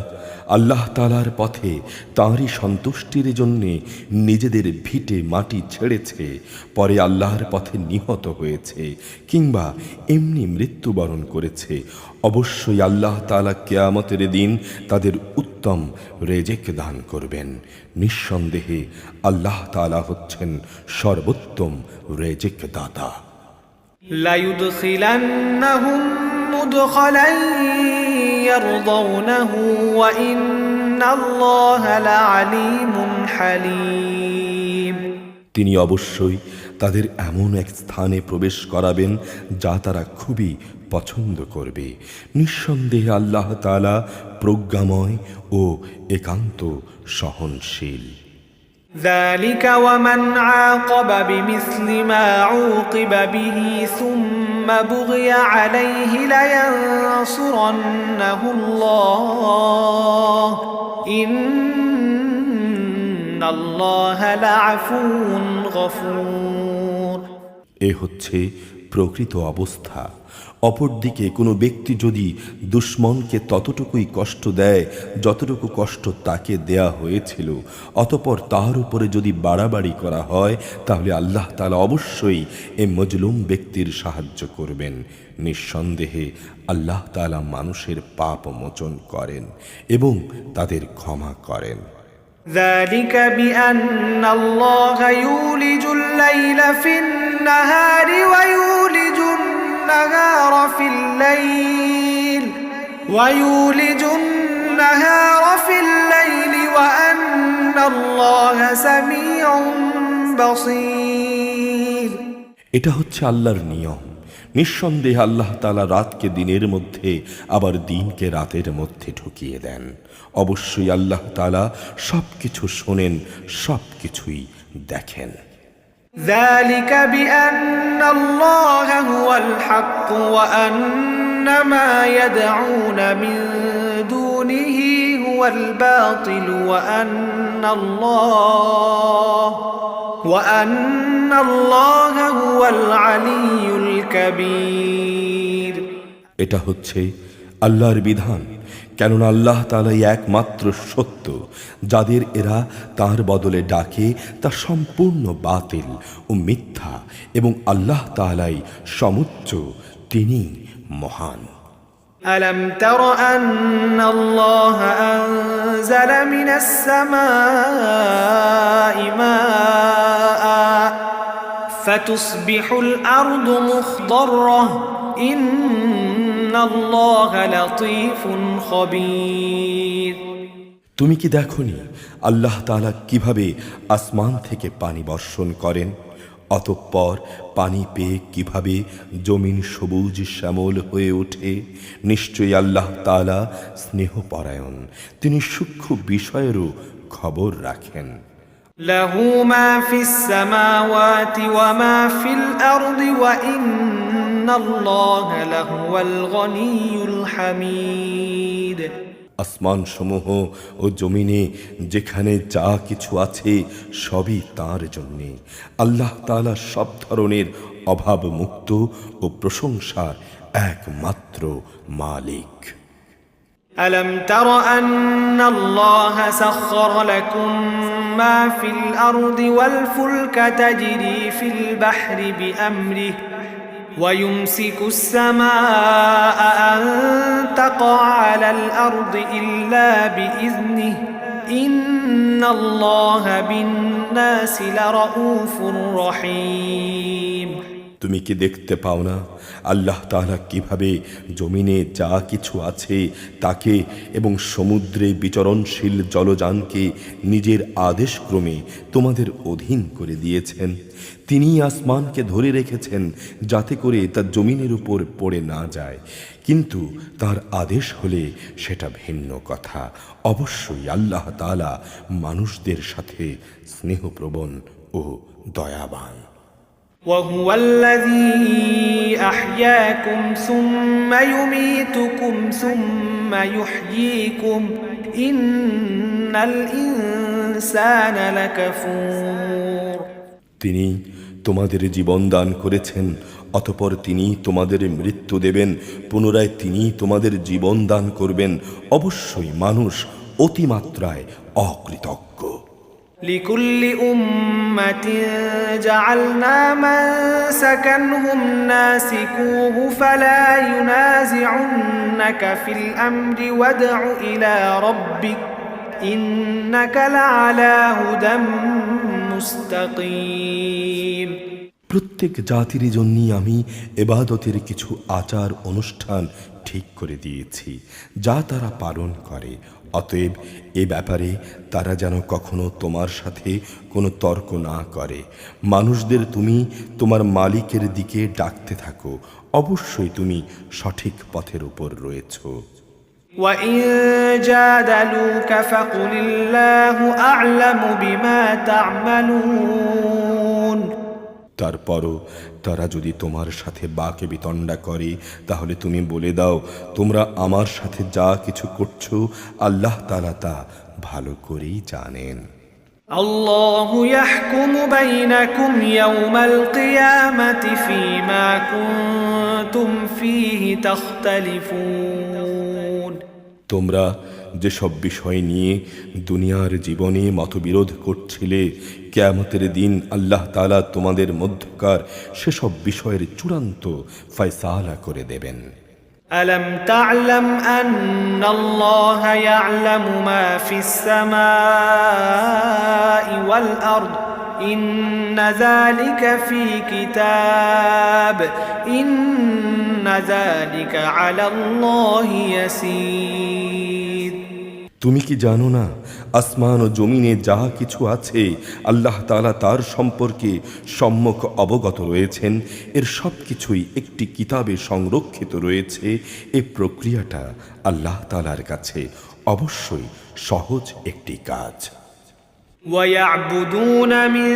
আল্লাহ তাআলার পথে তাঁরই সন্তুষ্টির জন্যে নিজেদের ভিটে মাটি ছেড়েছে, পরে আল্লাহর পথে নিহত হয়েছে কিংবা এমনি মৃত্যুবরণ করেছে, অবশ্যই আল্লাহ তাআলা কিয়ামতের দিন তাদের উত্তম রেজেক দান করবেন। নিঃসন্দেহে আল্লাহ তাআলা হচ্ছেন সর্বোত্তম রেজেক দাতা। লা ইউদখিলান্নাহুম মুদখালান يرضونه وإن الله لعليم حليم। তিনি অবশ্যই তাদের এমন এক স্থানে প্রবেশ করাবেন যা তারা খুবই পছন্দ করবে। নিঃসন্দেহে আল্লাহ তাআলা প্রজ্ঞাময় ও একান্ত সহনশীল। ذلك ومن عاقب بمثل ما عوقب به ثم بغي عليه لينصرنه الله إن الله لعفو غفور। এ হচ্ছে প্রকৃত অবস্থা। অপরদিকে কোনো ব্যক্তি যদি দুশমনকে ততটুকুই কষ্ট দেয় যতটুকু কষ্ট তাকে দেয়া হয়েছিল, অতঃপর তার উপরে যদি বাড়াবাড়ি করা হয়, তাহলে আল্লাহ তাআলা অবশ্যই এ মজলুম ব্যক্তির সাহায্য করবেন। নিঃসন্দেহে আল্লাহ তাআলা মানুষের পাপ মোচন করেন এবং তাদের ক্ষমা করেন। ذلك بأن الله يولج الليل في النهار ويولج النهار في الليل وأن الله سميع بصير। এটা হচ্ছে আল্লাহর নিয়ম। নিঃসন্দেহে আল্লাহ তাআলা রাতকে দিনের মধ্যে আবার দিনকে রাতের মধ্যে ঢুকিয়ে দেন। অবশ্যই আল্লাহ তাআলা সবকিছু শোনেন, সবকিছুই দেখেন। ذلك بأن الله هو الحق وأن ما يدعون من دونه هو الباطل وأن الله هو العلي الكبير। এটা হচ্ছে আল্লাহর বিধান, কেননা আল্লাহ তাআলাই একমাত্র সত্য। যাদের এরা তার বদলে ডাকে তা সম্পূর্ণ বাতিল ও মিথ্যা, এবং আল্লাহ তাআলাই সমুচ্চ, তিনি মহান। ألم تر أن الله أنزل من السماء ماء فتصبح الأرض مخضرة إن الله لطيف خبير। তুমি কি দেখনি আল্লাহ তাআলা কিভাবে আসমান থেকে পানি বর্ষণ করেন, অতঃপর পানি পেয়ে কিভাবে জমিন সবুজ শ্যামল হয়ে ওঠে? নিশ্চয়ই আল্লাহ তাআলা স্নেহপরায়ণ, তিনি সূক্ষ্ম বিষয়েরও খবর রাখেন। লাহু মা ফিস সামাওয়াতি ওয়া মা ফিল আরদি ওয়া ইন্নাল্লাহা লাহুয়াল গনিয়ুল হামিদ। আসমান সমূহ ও জমিনে যেখানে যা কিছু আছে সবই তাঁর জন্যে। আল্লাহ তাআলা সব ধরনের অভাব মুক্ত ও প্রশংসার একমাত্র মালিক। ألم تر أن الله سخر لكم ما في الأرض والفلك تجري في البحر بأمره ويمسك السماء أن تقع على الأرض إلا بإذنه إن الله بالناس لرؤوف رحيم। তুমি কি দেখতে পাও না আল্লাহ তাআলা কিভাবে জমিনে যা কিছু আছে তাকে এবং সমুদ্রে বিচরণশীল জলযানকে নিজের আদেশক্রমে তোমাদের অধীন করে দিয়েছেন? তিনি আসমানকে ধরে রেখেছেন যাতে করে তা জমিনের উপর পড়ে না যায়, কিন্তু তার আদেশ হলে সেটা ভিন্ন কথা। অবশ্যই আল্লাহ তাআলা মানুষদের সাথে স্নেহপ্রবণ ও দয়াবান। وهو الذي أحياكم ثم يميتكم ثم يحييكم إن الإنسان لكفور। তিনি তোমাদের জীবন দান করেছেন, অতঃপর তিনি তোমাদের মৃত্যু দেবেন, পুনরায় তিনি তোমাদের জীবন দান করবেন। অবশ্যই মানুষ অতিমাত্রায় অকৃতজ্ঞ। لكل أمة جعلنا منسكا هم ناسكوه فلا ينازعنك في الأمر وادع إلى ربك إنك لعلى هدى مستقيم। প্রত্যেক জাতির জন্যই আমি ইবাদতের কিছু আচার অনুষ্ঠান ঠিক করে দিয়েছি যা তারা পালন করে। অতএব এ ব্যাপারে তারা যেন কখনো তোমার সাথে কোনো তর্ক না করে। মানুষদের তুমি তোমার মালিকের দিকে ডাকতে থাকো, অবশ্যই তুমি সঠিক পথের উপর রয়েছ। وَإِن جَادَلُوكَ فَقُلِ اللَّهُ أَعْلَمُ بِمَا تَعْمَلُونَ। তারপরও তারা যদি তোমার সাথে বাকে বিতণ্ডা করে তাহলে তুমি বলে দাও, তোমরা আমার সাথে যা কিছু করছো আল্লাহ তাআলা তা ভালো করেই জানেন। الله يحكم بينكم يوم القيامة فيما كنتم فيه تختلفون তোমরা যেসব বিষয় নিয়ে দুনিয়ার জীবনে মতবিরোধ করছিলে, কিয়ামতের দিন আল্লাহ তাআলা তোমাদের মধ্যকার সেসব বিষয়ের চূড়ান্ত ফয়সালা করে দেবেন। ألم تعلم أن الله يعلم ما في السماء والأرض إن ذلك في كتاب إن ذلك على الله يسير তুমি কি জানো না আসমান ও জমিনে যা কিছু আছে আল্লাহ তাআলা তার সম্পর্কে সম্যক অবগত রয়েছেন। এর সব কিছুই একটি কিতাবে সংরক্ষিত রয়েছে। এই প্রক্রিয়াটা আল্লাহ তাআলার কাছে অবশ্যই সহজ একটি কাজ। ويعبدون من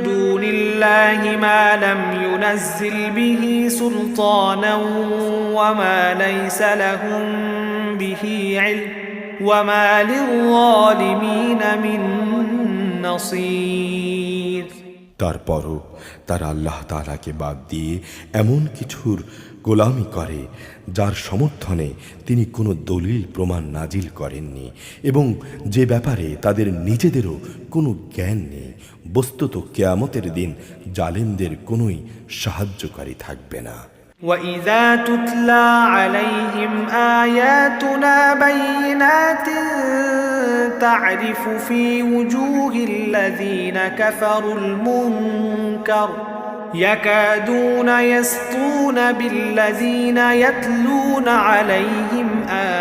دون الله ما لم ينزل به سلطانا وما ليس لهم به علم وما للظالمين من نصير তারপরও তারা আল্লাহ তাআলাকে বাদ দিয়ে এমন কিছুর গোলামি করে যার সমর্থনে তিনি কোনো দলিল প্রমাণ নাজিল করেননি এবং যে ব্যাপারে তাদের নিজেদেরও কোনো জ্ঞান নেই। বস্তুত কিয়ামতের দিন জালেমদের কোনোই সাহায্যকারী থাকবে না। وَإِذَا تُتْلَى عَلَيْهِمْ آيَاتُنَا بَيِّنَاتٍ تَعْرِفُ فِي وُجُوهِ الَّذِينَ كَفَرُوا الْمُنكَرَ يَكَادُونَ يَسْطُونَ بِالَّذِينَ يَتْلُونَ عَلَيْهِمْ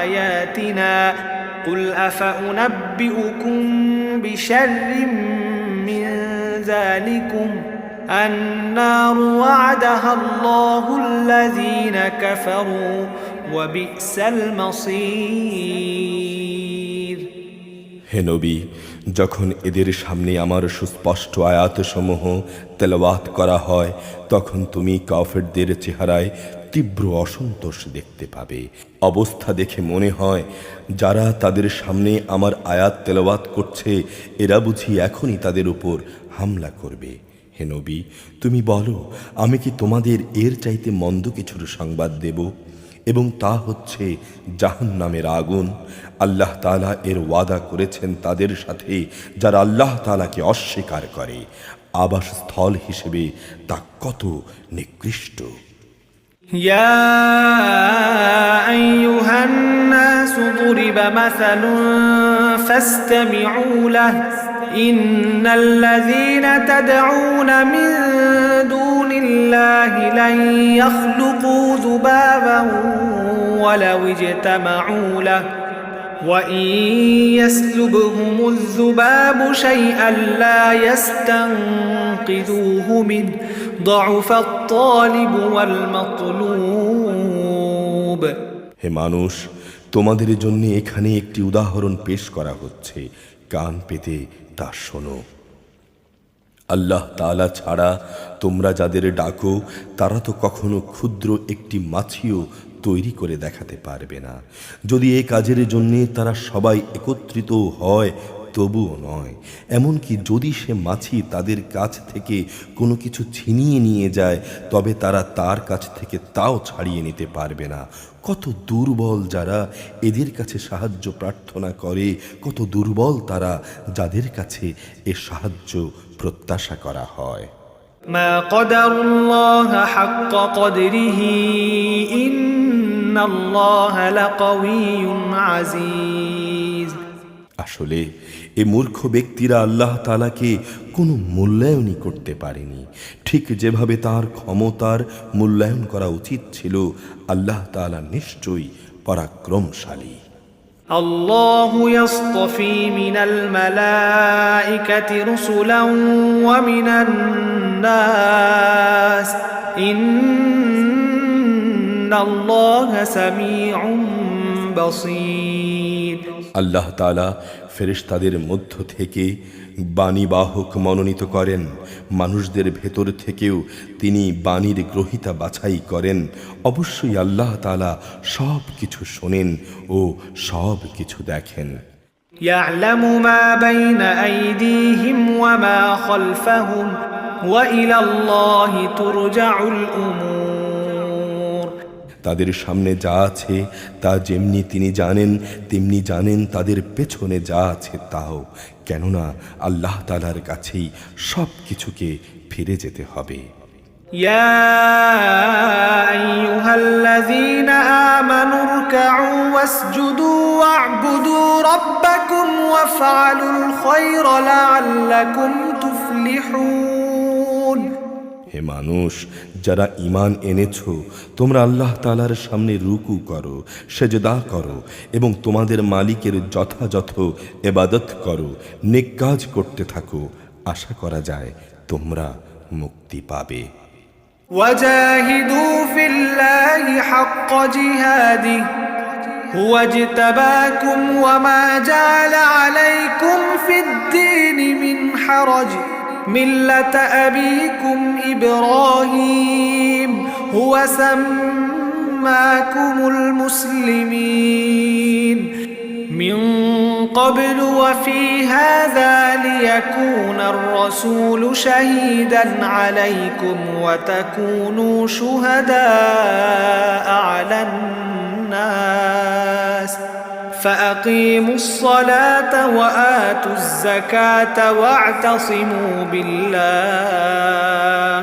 آيَاتِنَا قُلْ أَفَأُنَبِّئُكُم بِشَرٍّ مِّن ذَلِكُمْ النار وعدها الله الذين كفروا وبئس المصير হে নবী, যখন এদের সামনে আমার সুস্পষ্ট আয়াতসমূহ তেলাওয়াত করা হয় তখন তুমি কাফেরদের চেহারায় তীব্র অসন্তোষ দেখতে পাবে। অবস্থা দেখে মনে হয় যারা তাদের সামনে আমার আয়াত তেলাওয়াত করছে এরা বুঝি এখনই তাদের উপর হামলা করবে। হে নবী, তুমি বলো, আমি কি তোমাদের এর চাইতে মন্দ কিছুর সংবাদ দেব? এবং তা হচ্ছে জাহান্নামের আগুন। আল্লাহ তাআলা এর ওয়াদা করেছেন তাদের সাথে যারা আল্লাহ তাআলাকে অস্বীকার করে। আবাসস্থল হিসেবে তা কত নিকৃষ্ট। يا أيها الناس ضرب مثل فاستمعوا له إن الذين تدعون من دون الله لن يخلقوا ذبابا ولو اجتمعوا له وإن يسلبهم الذباب شيئا لا يستنقذوه منه ضعف الطالب والمطلوب হে মানুষ, তোমাদের জন্য এখানে একটি উদাহরণ পেশ করা হচ্ছে, কান পেতে তা শোনো। আল্লাহ তাআলা ছাড়া তোমরা যাদের ডাকো তারা তো কখনো ক্ষুদ্র একটি মাছিও তৈরি করে দেখাতে পারবে না। যদি এই কাজের জন্য তারা সবাই একত্রিত হয় তবুও নয়। এমনকি যদি সে মাছি তাদের কাছ থেকে কোনো কিছু ছিনিয়ে নিয়ে যায় তবে তারা তার কাছ থেকে তাও ছাড়িয়ে নিতে পারবে না। কত দুর্বল যারা এদের কাছে সাহায্য প্রার্থনা করে, কত দুর্বল তারা যাদের কাছে এ সাহায্য প্রত্যাশা করা হয়। ما قدر الله حق قدره إن الله لقوي عزيز আসলে এই মূর্খ ব্যক্তিরা আল্লাহ তাআলাকে কোনো মূল্যায়নই করতে পারেনি, ঠিক যেভাবে তার ক্ষমতার মূল্যায়ন করা উচিত ছিল। আল্লাহ তাআলা নিশ্চয়ই পরাক্রমশালী। الله يصطفي من الملائكة رسلا ومن الناس إن الله سميع بصير আল্লাহ তাআলা ফেরেশতাদের মধ্য থেকে বাণীবাহক মনোনীত করেন, মানুষদের ভেতর থেকেও তিনি বাণীর গ্রহীতা বাছাই করেন। অবশ্যই আল্লাহ তাআলা সব কিছু শোনেন ও সব কিছু দেখেন। يعلم ما بين أيديهم وما خلفهم وإلى الله ترجع الأمور তাদের সামনে যা আছে তা যেমনি তিনি জানেন, তেমনি জানেন তাদের পেছনে যা আছে তাও, কেননা আল্লাহ তাআলার কাছেই সব কিছুকে ফিরে যেতে হবে। يا أيها الذين آمنوا اركعوا واسجدوا واعبدوا ربكم وافعلوا الخير لعلكم تفلحون হে মানুষ, যারা ঈমান এনেছো, তোমরা আল্লাহ তাআলার সামনে রুকু করো, সেজদা করো এবং তোমাদের মালিকের যথাযথ ইবাদত করো, নেক কাজ করতে থাকো, আশা করা যায় তোমরা মুক্তি পাবে। وجاهدوا في الله حق جهاده هو اجتباكم وما جعل عليكم في الدين من حرج ملة أبيكم إبراهيم هو سماكم المسلمين من قبل وفي هذا ليكون الرسول شهيدا عليكم وتكونوا شهداء على الناس فأقيموا الصلاة وآتوا الزكاة واعتصموا بالله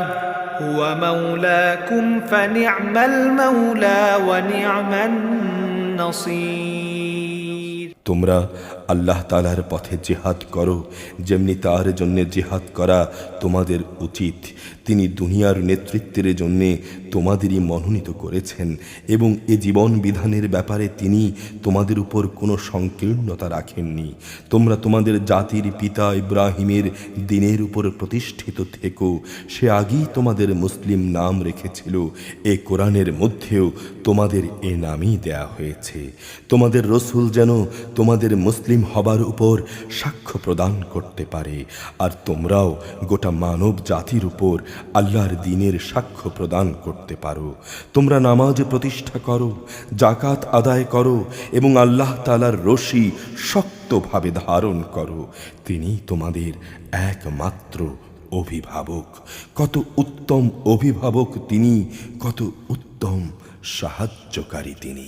هو مولاكم فنعم المولى ونعم النصير তোমরা আল্লাহ তাআলার পথে জিহাদ করো, যেমনি তার জন্য জিহাদ করা তোমাদের উচিত। তিনি দুনিয়ার নেতৃত্বের জন্য তোমাদেরই মনোনীত করেছেন এবং এ জীবন বিধানের ব্যাপারে তিনি তোমাদের উপর কোনো সংকীর্ণতা রাখেননি। তোমরা তোমাদের জাতির পিতা ইব্রাহিমের দ্বীনের উপর প্রতিষ্ঠিত থেকো, সে আগেই তোমাদের মুসলিম নাম রেখেছিল। এ কোরআনের মধ্যেও তোমাদের এ নামই দেয়া হয়েছে। তোমাদের রসূল যেন তোমাদের মুসলিম হবার উপর সাক্ষ্য প্রদান করতে পারে, আর তোমরাও গোটা মানব জাতির উপর আল্লাহর দ্বীনের সাক্ষ্য প্রদান করতে পারো। তোমরা নামাজ প্রতিষ্ঠা করো, যাকাত আদায় করো এবং আল্লাহ তাআলার রশি শক্তভাবে ধারণ করো। তিনি তোমাদের একমাত্র অভিভাবক। কত উত্তম অভিভাবক তিনি, কত উত্তম সাহায্যকারী তিনি।